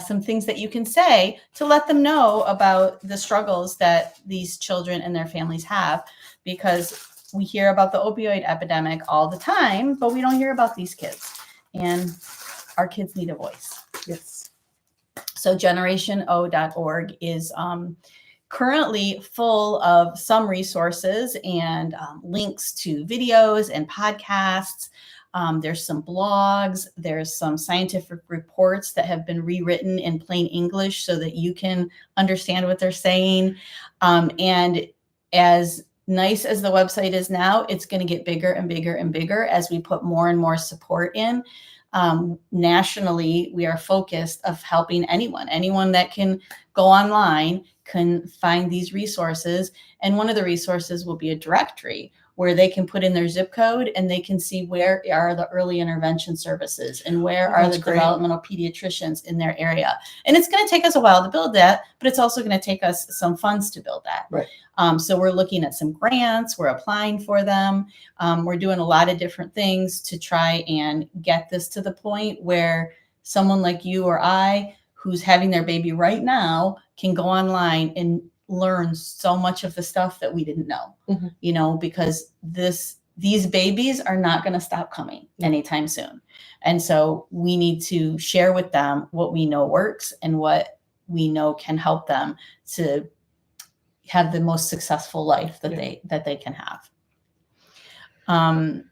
some things that you can say to let them know about the struggles that these children and their families have, because we hear about the opioid epidemic all the time, but we don't hear about these kids, and our kids need a voice. Yes. So generationo.org is currently full of some resources and links to videos and podcasts. There's some blogs. There's some scientific reports that have been rewritten in plain English so that you can understand what they're saying. And as nice as the website is now, it's going to get bigger and bigger and bigger as we put more and more support in. Nationally, we are focused of helping anyone that can go online can find these resources. And one of the resources will be a directory where they can put in their zip code and they can see where are the early intervention services and where are the developmental pediatricians in their area. And it's going to take us a while to build that, but it's also going to take us some funds to build that. Right. So we're looking at some grants, we're applying for them. We're doing a lot of different things to try and get this to the point where someone like you or I, who's having their baby right now, can go online and learn so much of the stuff that we didn't know, you know, because this these babies are not going to stop coming anytime soon. And so we need to share with them what we know works and what we know can help them to have the most successful life that they can have. I'm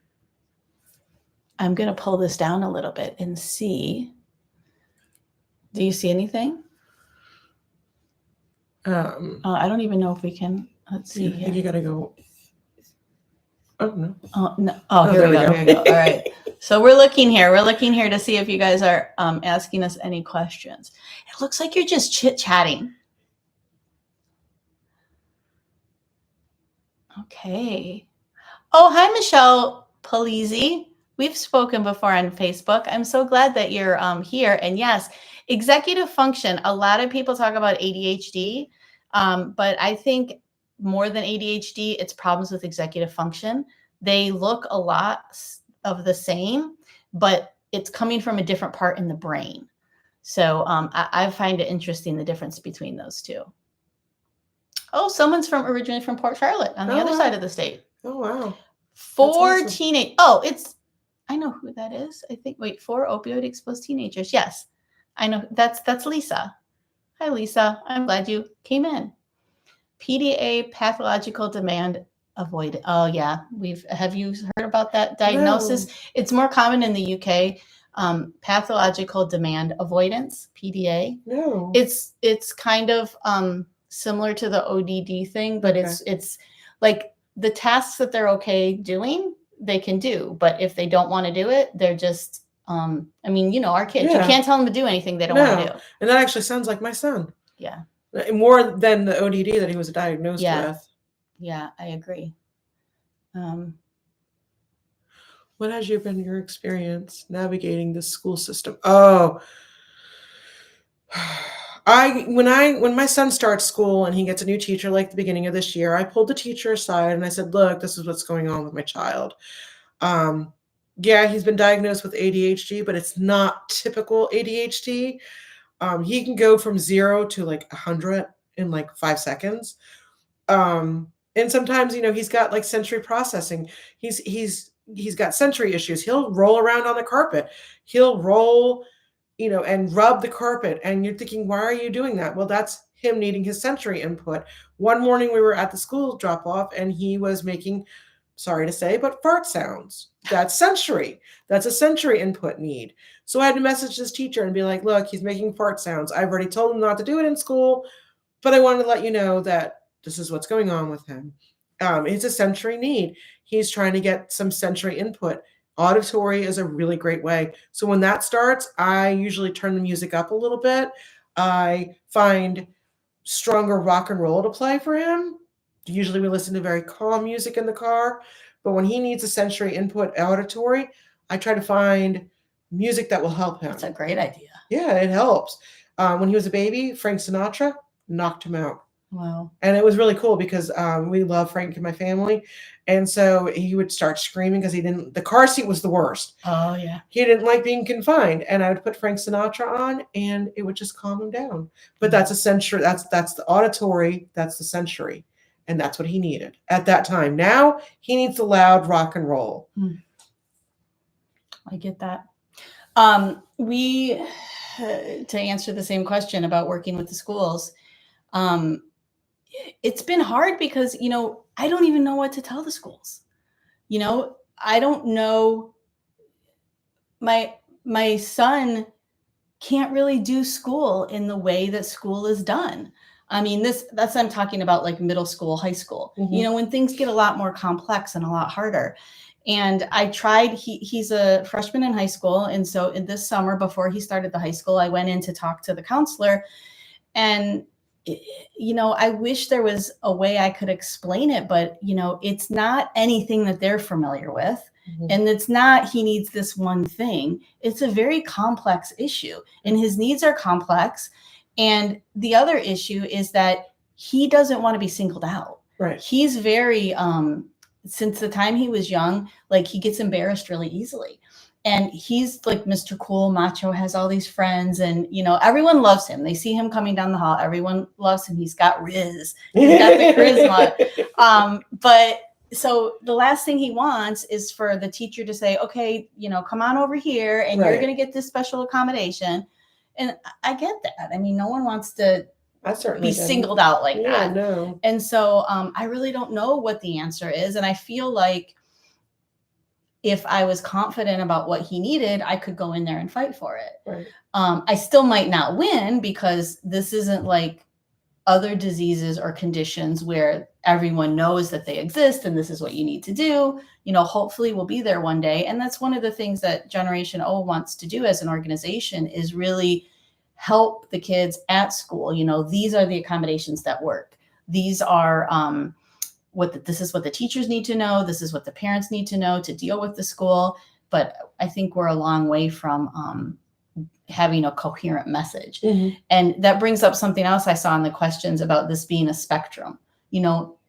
going to pull this down a little bit and see. Do you see anything? I don't even know if we can. Let's see. I think you got to go. Oh, no. Oh, no. Oh, here we go. Here we go. All right. So we're looking here. We're looking here to see if you guys are asking us any questions. It looks like you're just chit-chatting. Okay. Oh, hi, Michelle Polizzi. We've spoken before on Facebook. I'm so glad that you're here. And yes, executive function. A lot of people talk about ADHD, but I think more than ADHD, it's problems with executive function. They look a lot of the same, but it's coming from a different part in the brain. So I find it interesting, the difference between those two. Oh, someone's originally from Port Charlotte on the other side of the state. Oh, wow. 4 teenage. Oh, I know who that is. I think, 4 opioid-exposed teenagers. Yes, I know. That's Lisa. Hi, Lisa. I'm glad you came in. PDA, pathological demand avoided. Oh, yeah. Have you heard about that diagnosis? No. It's more common in the UK. Pathological demand avoidance, PDA. No. It's kind of similar to the ODD thing, but it's like the tasks that they're okay doing, they can do. But if they don't want to do it, they're just, our kids, you can't tell them to do anything they don't want to do. And that actually sounds like my son. Yeah. More than the ODD that he was diagnosed with. Yeah, I agree. What has been your experience navigating the school system? Oh, when my son starts school and he gets a new teacher, like the beginning of this year, I pulled the teacher aside and I said, look, this is what's going on with my child. He's been diagnosed with ADHD, but it's not typical ADHD. He can go from 0 to 100 in 5 seconds. And sometimes, he's got sensory processing. He's got sensory issues. He'll roll around on the carpet. He'll roll, and rub the carpet. And you're thinking, why are you doing that? Well, that's him needing his sensory input. One morning we were at the school drop off and he was making, sorry to say, but fart sounds. That's sensory. That's a sensory input need. So I had to message this teacher and be like, look, he's making fart sounds. I've already told him not to do it in school, but I wanted to let you know that this is what's going on with him. It's a sensory need. He's trying to get some sensory input. Auditory is a really great way. So when that starts, I usually turn the music up a little bit. I find stronger rock and roll to play for him. Usually we listen to very calm music in the car, but when he needs a sensory input auditory, I try to find music that will help him. That's a great idea. Yeah, it helps. When he was a baby, Frank Sinatra knocked him out. Wow. And it was really cool because we love Frank in my family. And so he would start screaming because the car seat was the worst. Oh, yeah. He didn't like being confined. And I would put Frank Sinatra on and it would just calm him down. But that's a sensory, that's the auditory, that's the sensory. And that's what he needed at that time. Now he needs the loud rock and roll. I get that. To answer the same question about working with the schools, it's been hard because, I don't even know what to tell the schools. I don't know. My son can't really do school in the way that school is done. That's I'm talking about middle school, high school, when things get a lot more complex and a lot harder. And I tried, he's a freshman in high school. And so in this summer, before he started the high school, I went in to talk to the counselor and, I wish there was a way I could explain it, but, it's not anything that they're familiar with. And it's not, he needs this one thing. It's a very complex issue and his needs are complex. And the other issue is that he doesn't want to be singled out. Right. He's very, since the time he was young, he gets embarrassed really easily. And he's Mr. Cool, macho, has all these friends and, everyone loves him. They see him coming down the hall. Everyone loves him. He's got riz. He's got the charisma. But so the last thing he wants is for the teacher to say, okay, come on over here and you're Right. going to get this special accommodation. And I get that. I mean, no one wants to I certainly be didn't. singled out like Yeah, that. no. And so I really don't know what the answer is. And I feel like if I was confident about what he needed, I could go in there and fight for it. Right. I still might not win because this isn't like other diseases or conditions where everyone knows that they exist and this is what you need to do. Hopefully we'll be there one day. And that's one of the things that Generation O wants to do as an organization is really help the kids at school. These are the accommodations that work. These are this is what the teachers need to know. This is what the parents need to know to deal with the school. But I think we're a long way from having a coherent message. Mm-hmm. And that brings up something else I saw in the questions about this being a spectrum.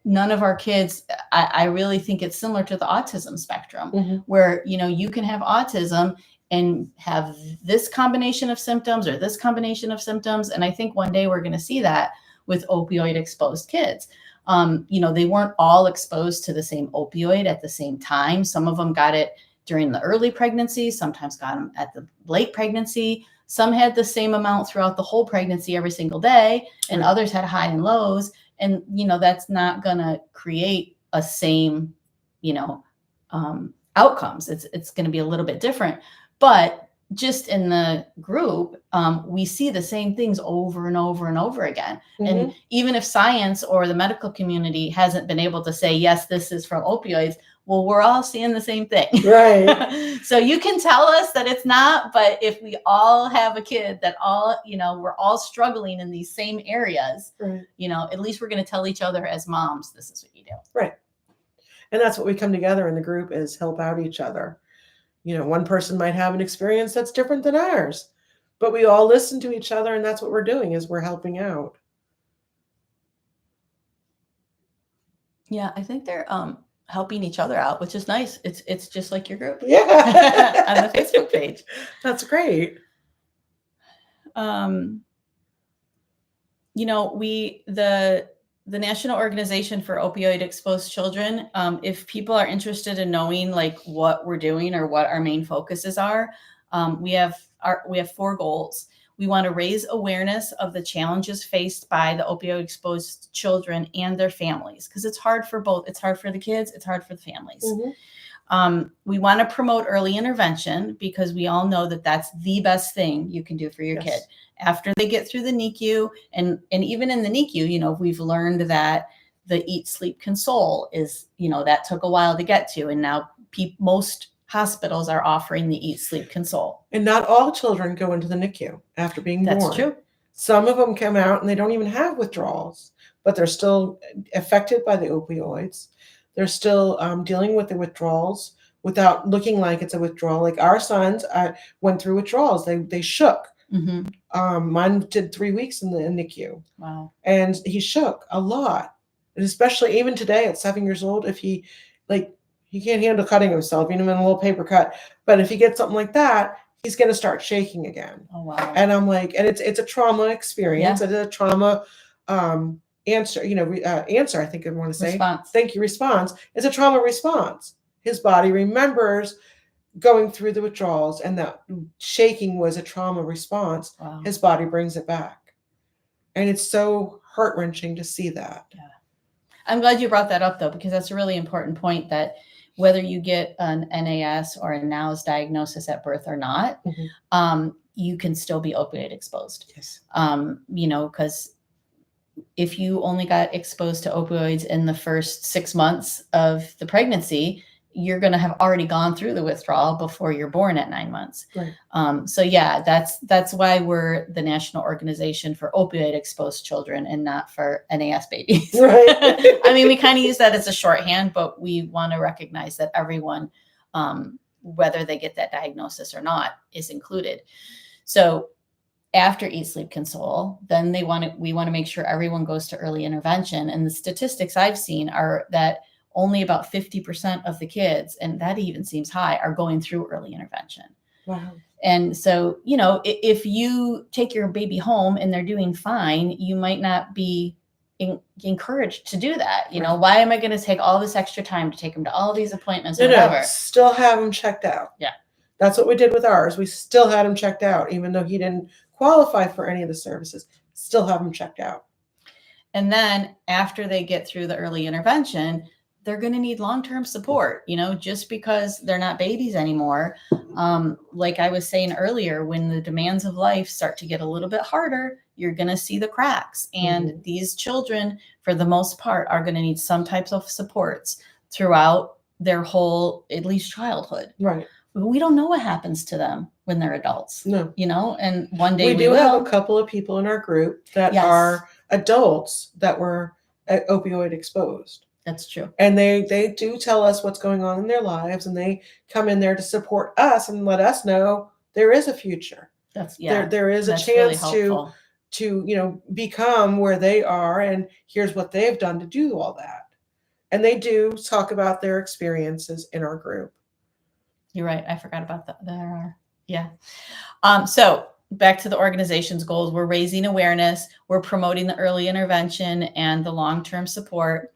None of our kids, I really think it's similar to the autism spectrum, Mm-hmm. where, you can have autism and have this combination of symptoms or this combination of symptoms. And I think one day we're going to see that with opioid-exposed kids. They weren't all exposed to the same opioid at the same time. Some of them got it during the early pregnancy, sometimes got them at the late pregnancy. Some had the same amount throughout the whole pregnancy every single day, and Right. others had high and lows. And, that's not going to create a same, outcomes. It's going to be a little bit different. But just in the group, we see the same things over and over and over again. Mm-hmm. And even if science or the medical community hasn't been able to say, yes, this is from opioids, well, we're all seeing the same thing. Right. So you can tell us that it's not, but if we all have a kid that we're all struggling in these same areas, Right. at least we're going to tell each other as moms, this is what you do. Right. And that's what we come together in the group is help out each other. One person might have an experience that's different than ours, but we all listen to each other, and that's what we're doing is we're helping out. Yeah, I think they're helping each other out, which is nice. It's just like your group. Yeah. On the Facebook page. That's great. The National Organization for Opioid-Exposed Children, if people are interested in knowing like what we're doing or what our main focuses are, we have 4 goals. We want to raise awareness of the challenges faced by the opioid-exposed children and their families, because it's hard for both. It's hard for the kids. It's hard for the families. Mm-hmm. We want to promote early intervention because we all know that that's the best thing you can do for your kid. After they get through the NICU, and even in the NICU, we've learned that the Eat, Sleep, Console is, that took a while to get to. And now most hospitals are offering the Eat, Sleep, Console. And not all children go into the NICU after being born. That's true. Some of them come out and they don't even have withdrawals, but they're still affected by the opioids. They're still dealing with the withdrawals without looking like it's a withdrawal. Like our sons went through withdrawals. They shook. Mm-hmm. Mine did 3 weeks in the NICU. Wow. And he shook a lot. And especially even today at 7 years old, if he can't handle cutting himself, even in a little paper cut. But if he gets something like that, he's going to start shaking again. Oh, wow. And I'm like, and it's a trauma experience. Yeah. It's a trauma answer, answer, I think I want to say. Response. Thank you, response. It's a trauma response. His body remembers going through the withdrawals, and that shaking was a trauma response. Wow. His body brings it back. And it's so heart-wrenching to see that. Yeah. I'm glad you brought that up, though, because that's a really important point, that whether you get an NAS or a NOWS diagnosis at birth or not, Mm-hmm. You can still be opioid exposed. Yes. Because if you only got exposed to opioids in the first 6 months of the pregnancy, you're going to have already gone through the withdrawal before you're born at 9 months. Right. So yeah, that's why we're the National Organization for Opioid-Exposed Children and not for NAS babies. Right. I mean, we kind of use that as a shorthand, but we want to recognize that everyone, whether they get that diagnosis or not, is included. So after Eat, Sleep, Console, then we want to make sure everyone goes to early intervention. And the statistics I've seen are that only about 50% of the kids, and that even seems high, are going through early intervention. Wow. And so, if you take your baby home and they're doing fine, you might not be encouraged to do that. You know, why am I going to take all this extra time to take them to all these appointments or No, whatever? still have them checked out. Yeah. That's what we did with ours. We still had him checked out, even though he didn't qualify for any of the services. Still have him checked out. And then after they get through the early intervention, they're going to need long-term support, you know, just because they're not babies anymore. Like I was saying earlier, when the demands of life start to get a little bit harder, you're going to see the cracks. And these children, for the most part, are going to need some types of supports throughout their whole, at least childhood. Right. We don't know what happens to them when they're adults. No. You know, and one day we do have a couple of people in our group that are adults that were opioid exposed. That's true. And they do tell us what's going on in their lives, and they come in there to support us and let us know there is a future. There is a chance really to you know, become where they are, and here's what they've done to do all that. And they do talk about their experiences in our group. You're right. I forgot about that. There are. Yeah. So back to the organization's goals. We're raising awareness. We're promoting the early intervention and the long-term support.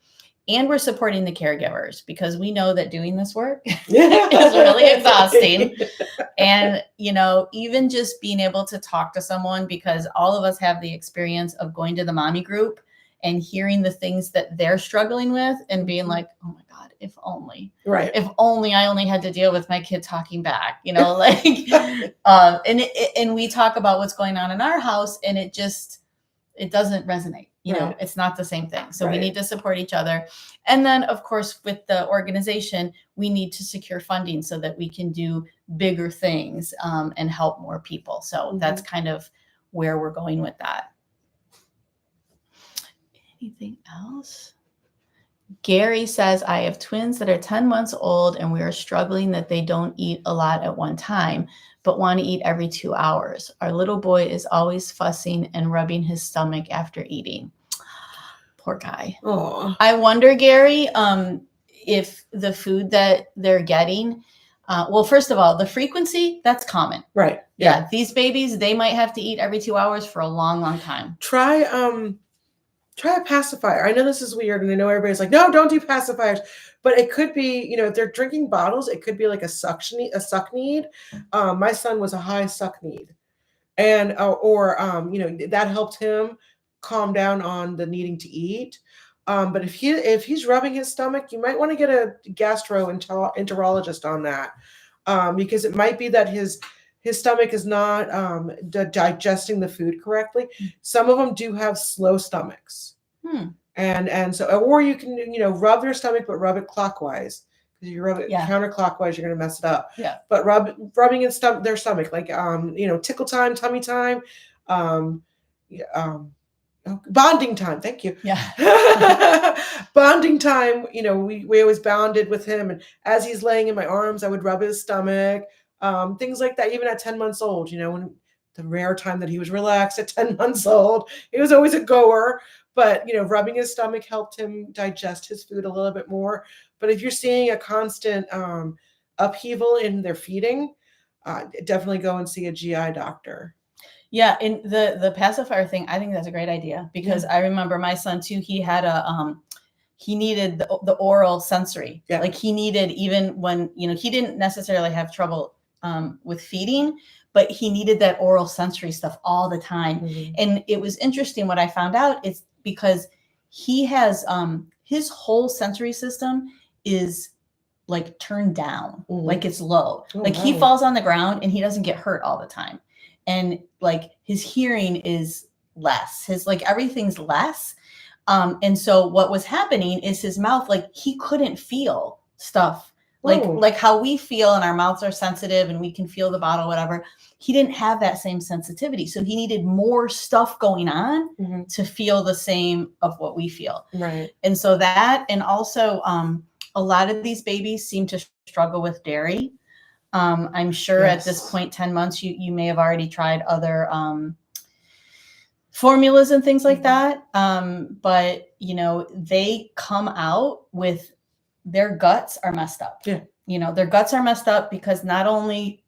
And we're supporting the caregivers, because we know that doing this work is really exhausting. And, you know, even just being able to talk to someone, because all of us have the experience of going to the mommy group and hearing the things that they're struggling with and being like, oh my God, if only. Right. If only I only had to deal with my kid talking back, you know, like, and we talk about what's going on in our house, and it doesn't resonate. You know, it's not the same thing. So we need to support each other. And then, of course, with the organization, we need to secure funding so that we can do bigger things and help more people. So that's kind of where we're going with that. Anything else? Gary says, I have twins that are 10 months old, and we are struggling that they don't eat a lot at one time, but want to eat every 2 hours. Our little boy is always fussing and rubbing his stomach after eating. Poor guy. Oh. I wonder, Gary, if the food that they're getting, well, first of all, the frequency, that's common. Right. Yeah. These babies, they might have to eat every 2 hours for a long, long time. Try a pacifier. I know this is weird, and I know everybody's like, no, don't do pacifiers. But it could be, you know, if they're drinking bottles, it could be like a suck need. My son was a high suck need, and you know, that helped him calm down on the needing to eat. But if he's rubbing his stomach, you might want to get a gastroenterologist on that, because it might be that his stomach is not digesting the food correctly. Some of them do have slow stomachs. And so, or you can, you know, rub their stomach, but rub it clockwise. Because if you rub it counterclockwise, you're going to mess it up. Yeah. But rubbing their stomach, like, you know, tickle time, tummy time, bonding time. Thank you. Yeah. Bonding time. You know, we always bonded with him, and as he's laying in my arms, I would rub his stomach. Things like that, even at 10 months old, you know, when the rare time that he was relaxed at 10 months old, he was always a goer, but, you know, rubbing his stomach helped him digest his food a little bit more. But if you're seeing a constant upheaval in their feeding, definitely go and see a GI doctor. Yeah. And the pacifier thing, I think that's a great idea, because I remember my son too, he had he needed the oral sensory. Yeah. Like he needed, even when, you know, he didn't necessarily have trouble with feeding, but he needed that oral sensory stuff all the time. And it was interesting what I found out is because he has his whole sensory system is like turned down, like it's low. He falls on the ground and he doesn't get hurt all the time. And like his hearing is less, his like everything's less. And so what was happening is his mouth, like he couldn't feel stuff like how we feel, and our mouths are sensitive and we can feel the bottle, whatever. He didn't have that same sensitivity. So he needed more stuff going on to feel the same of what we feel. Right. And so that, and also a lot of these babies seem to struggle with dairy. I'm sure at this point, 10 months, you may have already tried other formulas and things like that. But, you know, they come out with their guts are messed up. Yeah. You know, their guts are messed up because not only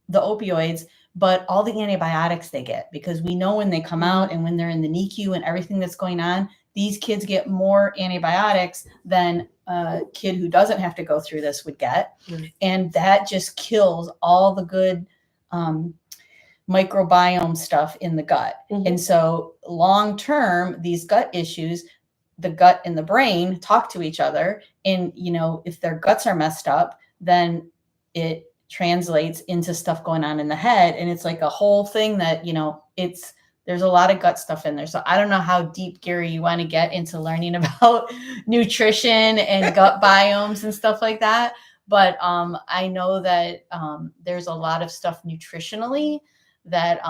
the opioids, but all the antibiotics they get, because we know when they come out and when they're in the NICU and everything that's going on, these kids get more antibiotics than a kid who doesn't have to go through this would get. Right. And that just kills all the good microbiome stuff in the gut. Mhm. And so long term, these gut issues, the gut and the brain talk to each other. And, you know, if their guts are messed up, then it translates into stuff going on in the head. And it's like a whole thing that, you know, there's a lot of gut stuff in there. So I don't know how deep, Gary, you want to get into learning about nutrition and gut biomes and stuff like that. But I know that there's a lot of stuff nutritionally that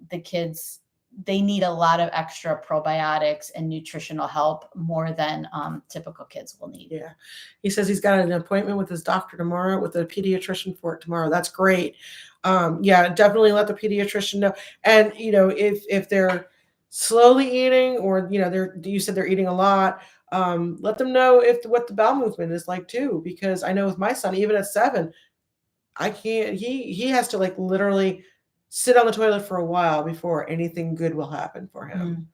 the kids, they need a lot of extra probiotics and nutritional help more than typical kids will need. Yeah. He says he's got an appointment with his doctor tomorrow, with a pediatrician for it tomorrow. That's great. Yeah, definitely let the pediatrician know. And, you know, if they're slowly eating, or, you know, you said they're eating a lot, let them know what the bowel movement is like too. Because I know with my son, even at 7, I can't, he has to like literally sit on the toilet for a while before anything good will happen for him.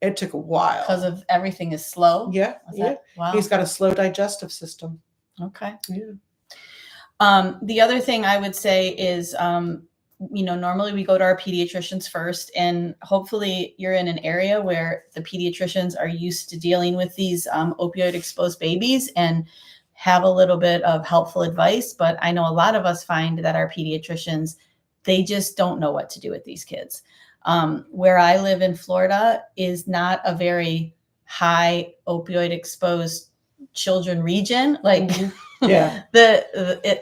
It took a while. Because of everything is slow? Yeah. Wow. He's got a slow digestive system. Okay. Yeah. The other thing I would say is, you know, normally we go to our pediatricians first, and hopefully you're in an area where the pediatricians are used to dealing with these opioid-exposed babies and have a little bit of helpful advice. But I know a lot of us find that our pediatricians, they just don't know what to do with these kids. Where I live in Florida is not a very high opioid-exposed children region. Like, Yeah.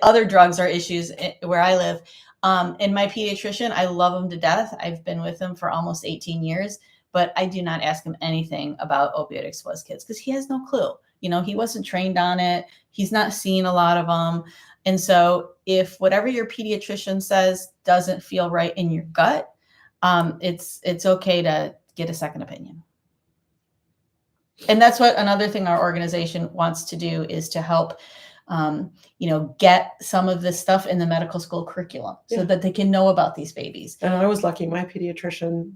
Other drugs are issues where I live. And my pediatrician, I love him to death. I've been with him for almost 18 years, but I do not ask him anything about opioid-exposed kids because he has no clue. You know, he wasn't trained on it. He's not seen a lot of them. And so if whatever your pediatrician says doesn't feel right in your gut, it's okay to get a second opinion. And that's what another thing our organization wants to do is to help, you know, get some of this stuff in the medical school curriculum so that they can know about these babies. And I was lucky. My pediatrician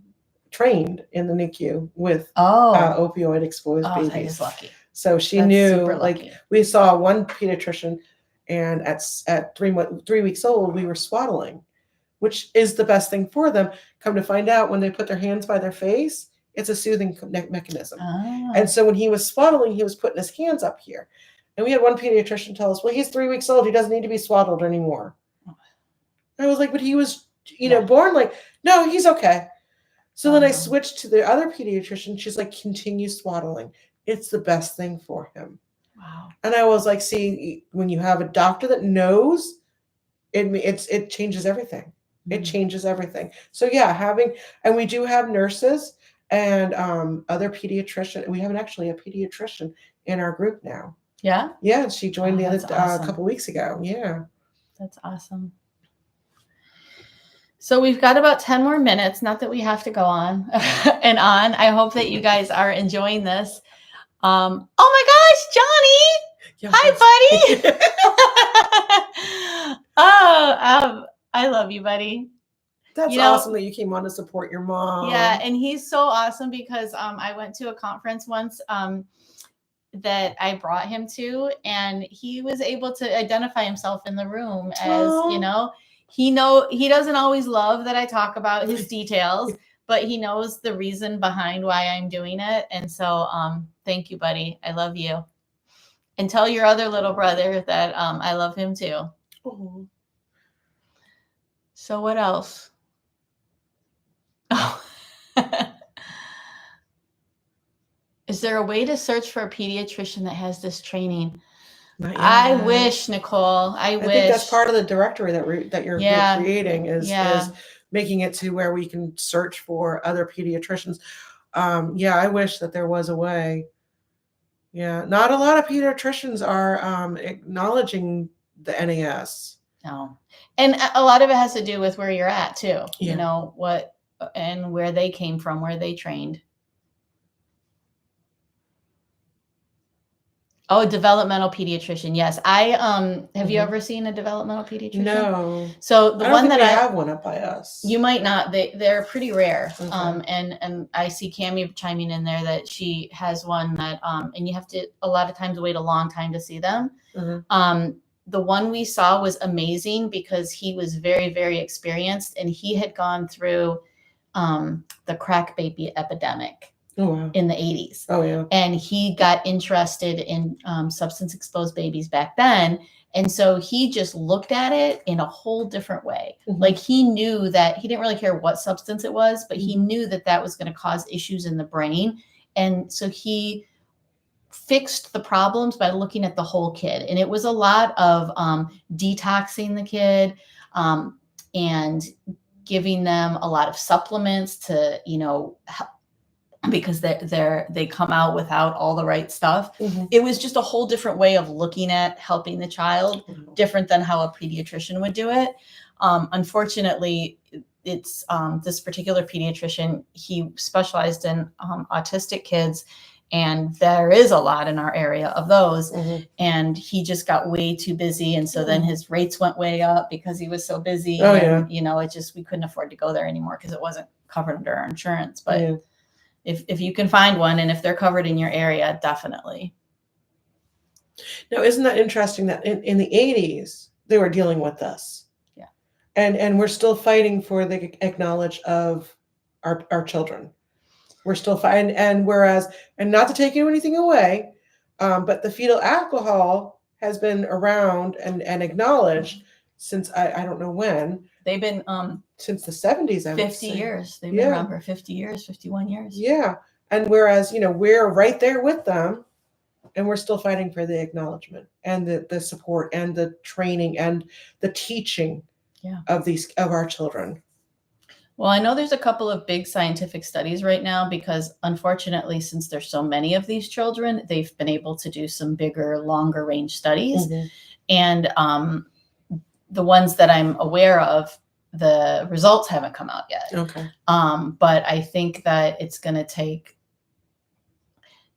trained in the NICU with opioid-exposed babies. That is lucky. So she knew, like, we saw one pediatrician, and at 3 weeks old, we were swaddling, which is the best thing for them. Come to find out, when they put their hands by their face, it's a soothing mechanism. And so when he was swaddling, he was putting his hands up here. And we had one pediatrician tell us, well, he's 3 weeks old. He doesn't need to be swaddled anymore. I was like, but he was, you know, born like, no, he's okay. So then I switched to the other pediatrician. She's like, continue swaddling. It's the best thing for him. Wow. And I was like, see, when you have a doctor that knows, it changes everything. It changes everything. So yeah, and we do have nurses and other pediatrician. We have actually a pediatrician in our group now. Yeah? Yeah, she joined the other awesome. couple weeks ago. Yeah. That's awesome. So we've got about 10 more minutes. Not that we have to go on and on. I hope that you guys are enjoying this. Oh my gosh, Johnny! Yes. Hi, buddy. I love you, buddy. That's awesome that you came on to support your mom. Yeah, and he's so awesome because I went to a conference once that I brought him to, and he was able to identify himself in the room as, you know, he doesn't always love that I talk about his details, but he knows the reason behind why I'm doing it. And so thank you, buddy. I love you. And tell your other little brother that I love him too. Oh. So what else? Oh. Is there a way to search for a pediatrician that has this training? I wish, Nicole. I wish. I think that's part of the directory that you're creating is making it to where we can search for other pediatricians. I wish that there was a way. Yeah, not a lot of pediatricians are acknowledging the NAS. No, and a lot of it has to do with where you're at too. Yeah. You know what, and where they came from, where they trained. Oh, developmental pediatrician. Yes. Have you Mhm. ever seen a developmental pediatrician? No. So the I don't one think that we I have one up by us. you might not. They're pretty rare. Okay. And I see Cammie chiming in there that she has one that and you have to a lot of times wait a long time to see them. Mhm. The one we saw was amazing because he was very, very experienced and he had gone through the crack baby epidemic Oh, wow. in the 80s. Oh, yeah. And he got interested in substance exposed babies back then. And so he just looked at it in a whole different way. Mhm. Like he knew that he didn't really care what substance it was, but he Mhm. knew that that was going to cause issues in the brain. And so he fixed the problems by looking at the whole kid. And it was a lot of detoxing the kid and giving them a lot of supplements to, because they come out without all the right stuff. Mhm. It was just a whole different way of looking at helping the child, Mhm. different than how a pediatrician would do it. Unfortunately, it's this particular pediatrician, he specialized in autistic kids, and there is a lot in our area of those. Mhm. And he just got way too busy, and so then his rates went way up because he was so busy. Oh, and yeah. it just, we couldn't afford to go there anymore because it wasn't covered under our insurance. But Yeah. if you can find one and if they're covered in your area, definitely. Now, isn't that interesting that in the 80s, they were dealing with this? Yeah. And we're still fighting for the acknowledge of our children. We're still fighting. And whereas, and not to take anything away, but the fetal alcohol has been around and acknowledged since I don't know when. They've been since the 70s, I would 50 say. years. They've been around for 50 years, 51 years. Yeah. And whereas, we're right there with them and we're still fighting for the acknowledgement and the support and the training and the teaching of our children. Well, I know there's a couple of big scientific studies right now because unfortunately, since there's so many of these children, they've been able to do some bigger, longer range studies. Mm-hmm. And the ones that I'm aware of, the results haven't come out yet. Okay. But I think that it's going to take,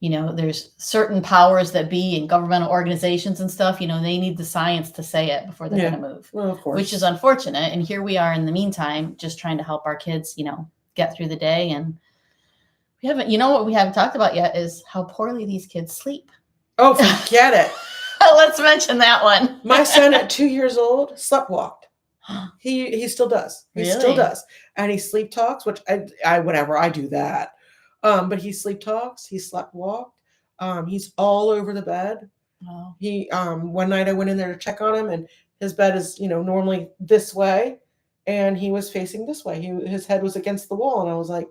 there's certain powers that be in governmental organizations and stuff, they need the science to say it before they're going to move. Well, of course. Which is unfortunate. And here we are in the meantime, just trying to help our kids, get through the day. And what we haven't talked about yet is how poorly these kids sleep. Oh, forget it. Let's mention that one. My son at 2 years old slept walked. He still does. He still does. And he sleep talks, which I whatever, I do that. But he sleep talks, he slept walked. He's all over the bed. Oh. He one night I went in there to check on him and his bed is, normally this way and he was facing this way. His head was against the wall and I was like,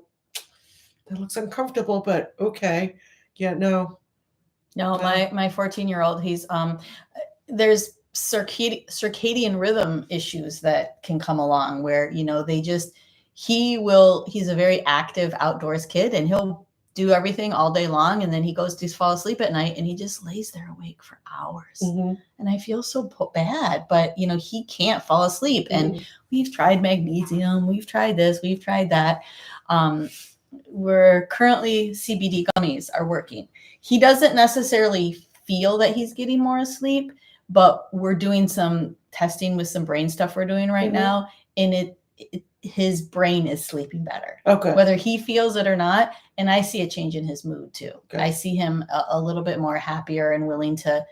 that looks uncomfortable, but okay. Yeah, no. No, my 14-year-old, he's there's circadian rhythm issues that can come along where, he's a very active outdoors kid and he'll do everything all day long. And then he goes to fall asleep at night and he just lays there awake for hours. Mm-hmm. And I feel so bad, but he can't fall asleep. Mm-hmm. And we've tried magnesium, we've tried this, we've tried that. We're currently CBD gummies are working. He doesn't necessarily feel that he's getting more asleep, but we're doing some testing with some brain stuff we're doing right now. And his brain is sleeping better. Okay. Whether he feels it or not. And I see a change in his mood too. Okay. I see him a little bit more happier and willing to,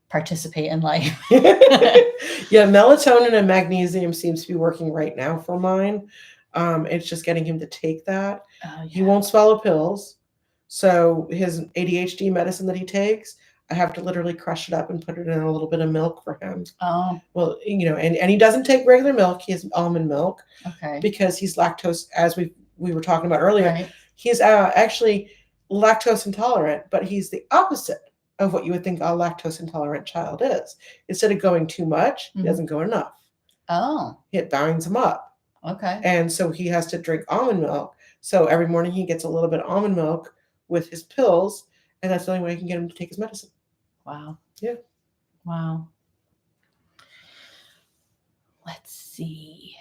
participate in life. Yeah. Melatonin and magnesium seems to be working right now for mine. It's just getting him to take that. Oh, yeah. He won't swallow pills. So his ADHD medicine that he takes, I have to literally crush it up and put it in a little bit of milk for him. Oh. Well, and he doesn't take regular milk. He has almond milk. Okay. Because he's lactose, as we were talking about earlier. Right. He's actually lactose intolerant, but he's the opposite of what you would think a lactose intolerant child is. Instead of going too much, he doesn't go enough. Oh. It binds him up. Okay. And so he has to drink almond milk. So every morning he gets a little bit of almond milk with his pills, and that's the only way I can get him to take his medicine. Wow. Yeah. Wow. Let's see.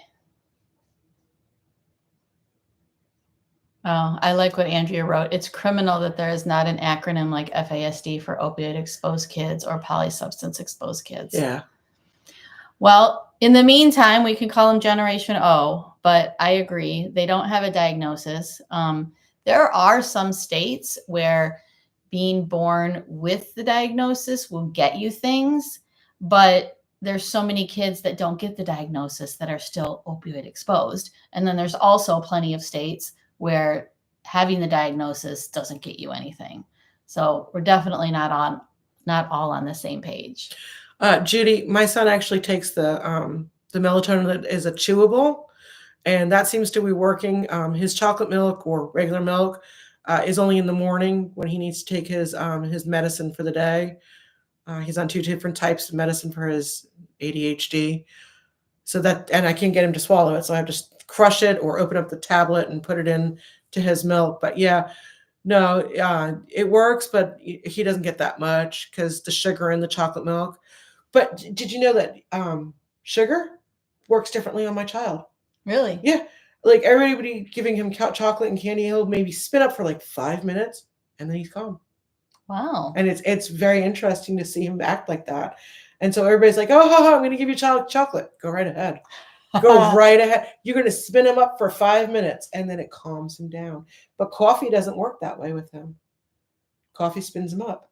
Oh, I like what Andrea wrote. It's criminal that there is not an acronym like FASD for opioid-exposed kids or polysubstance exposed kids. Yeah. Well, in the meantime, we can call them Generation O, but I agree. They don't have a diagnosis. There are some states where being born with the diagnosis will get you things, but there's so many kids that don't get the diagnosis that are still opioid exposed. And then there's also plenty of states where having the diagnosis doesn't get you anything. So we're definitely not all on the same page. Judy, my son actually takes the melatonin that is a chewable, and that seems to be working. His chocolate milk or regular milk is only in the morning when he needs to take his medicine for the day. He's on 2 different types of medicine for his ADHD. So and I can't get him to swallow it, so I have to crush it or open up the tablet and put it in to his milk. But yeah, no, it works, but he doesn't get that much because the sugar in the chocolate milk. But did you know that sugar works differently on my child? Really? Yeah. Like everybody giving him chocolate and candy, he'll maybe spin up for like 5 minutes and then he's calm. Wow. And it's very interesting to see him act like that. And so everybody's like, oh, I'm going to give you chocolate. Go right ahead. Go right ahead. You're going to spin him up for 5 minutes and then it calms him down. But coffee doesn't work that way with him. Coffee spins him up.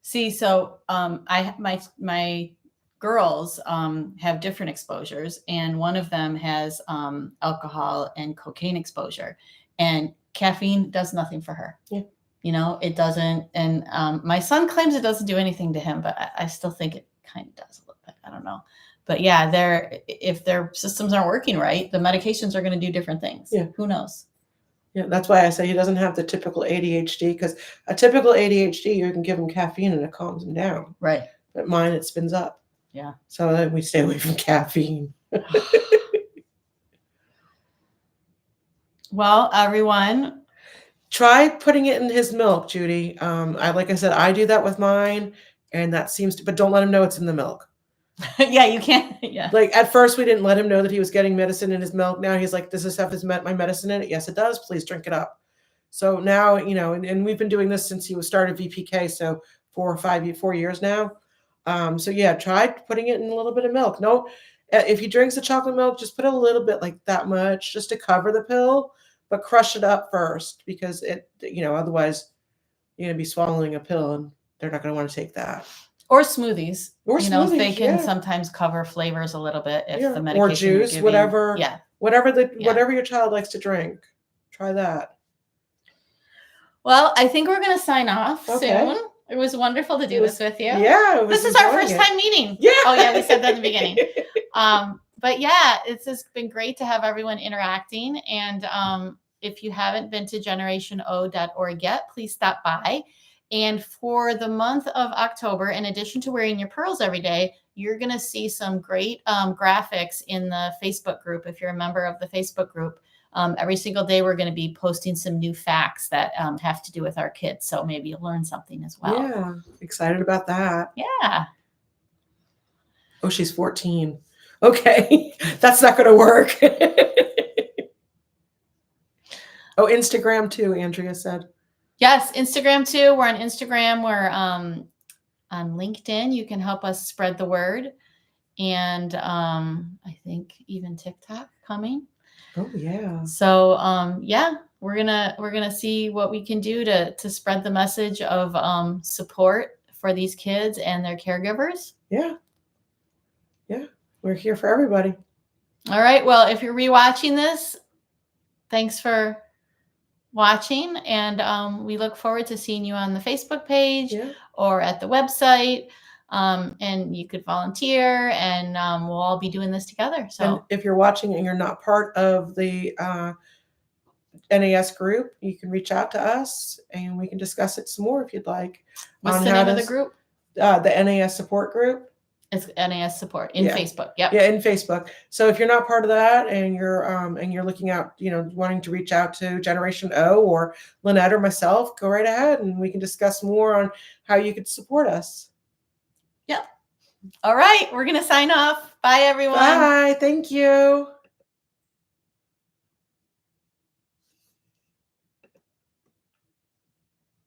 See, so my girls have different exposures, and one of them has alcohol and cocaine exposure, and caffeine does nothing for her. Yeah. You know, it doesn't. And my son claims it doesn't do anything to him, but I still think it kind of does a little bit. I don't know. But yeah, if their systems aren't working right, the medications are going to do different things. Yeah. Who knows? Yeah, that's why I say he doesn't have the typical ADHD, because a typical ADHD, you can give him caffeine and it calms him down. Right. But mine, it spins up. Yeah. So then we stay away from caffeine. Well, everyone, try putting it in his milk, Judy. Like I said, I do that with mine, and that seems to. But don't let him know it's in the milk. Yeah, you can't. Yeah. Like at first, we didn't let him know that he was getting medicine in his milk. Now he's like, "Does this have my medicine in it?" Yes, it does. Please drink it up. So now, and we've been doing this since he was started VPK, so 4 years now. So yeah, try putting it in a little bit of milk. No, if he drinks the chocolate milk, just put a little bit, like that much, just to cover the pill, but crush it up first, because otherwise you're gonna be swallowing a pill and they're not gonna want to take that. Or smoothies. Or smoothies, they can sometimes cover flavors a little bit if the medication or juice, you're giving, whatever. Yeah. Whatever your child likes to drink. Try that. Well, I think we're gonna sign off soon. It was wonderful to do this with you. Yeah. This is our first time meeting. Yeah. Oh yeah, we said that in the beginning. But yeah, it's just been great to have everyone interacting. And if you haven't been to generationo.org yet, please stop by. And for the month of October, in addition to wearing your pearls every day, you're going to see some great graphics in the Facebook group. If you're a member of the Facebook group, every single day, we're going to be posting some new facts that have to do with our kids. So maybe you'll learn something as well. Yeah. Excited about that. Yeah. Oh, she's 14. Okay. That's not going to work. Oh, Instagram too, Andrea said. Yes, Instagram too. We're on Instagram. We're on LinkedIn. You can help us spread the word. And I think even TikTok coming. Oh yeah. So yeah, we're gonna see what we can do to spread the message of support for these kids and their caregivers. Yeah. Yeah. We're here for everybody. All right. Well, if you're rewatching this, thanks for watching, and we look forward to seeing you on the Facebook page or at the website, and you could volunteer, and we'll all be doing this together. So and if you're watching and you're not part of the NAS group, you can reach out to us and we can discuss it some more if you'd like. What's the name of the group? The NAS support group. It's NAS support in Facebook. Yep. Yeah, in Facebook. So if you're not part of that and you're looking out, wanting to reach out to Generation O or Lynette or myself, go right ahead and we can discuss more on how you could support us. Yep. All right. We're going to sign off. Bye, everyone. Bye. Thank you.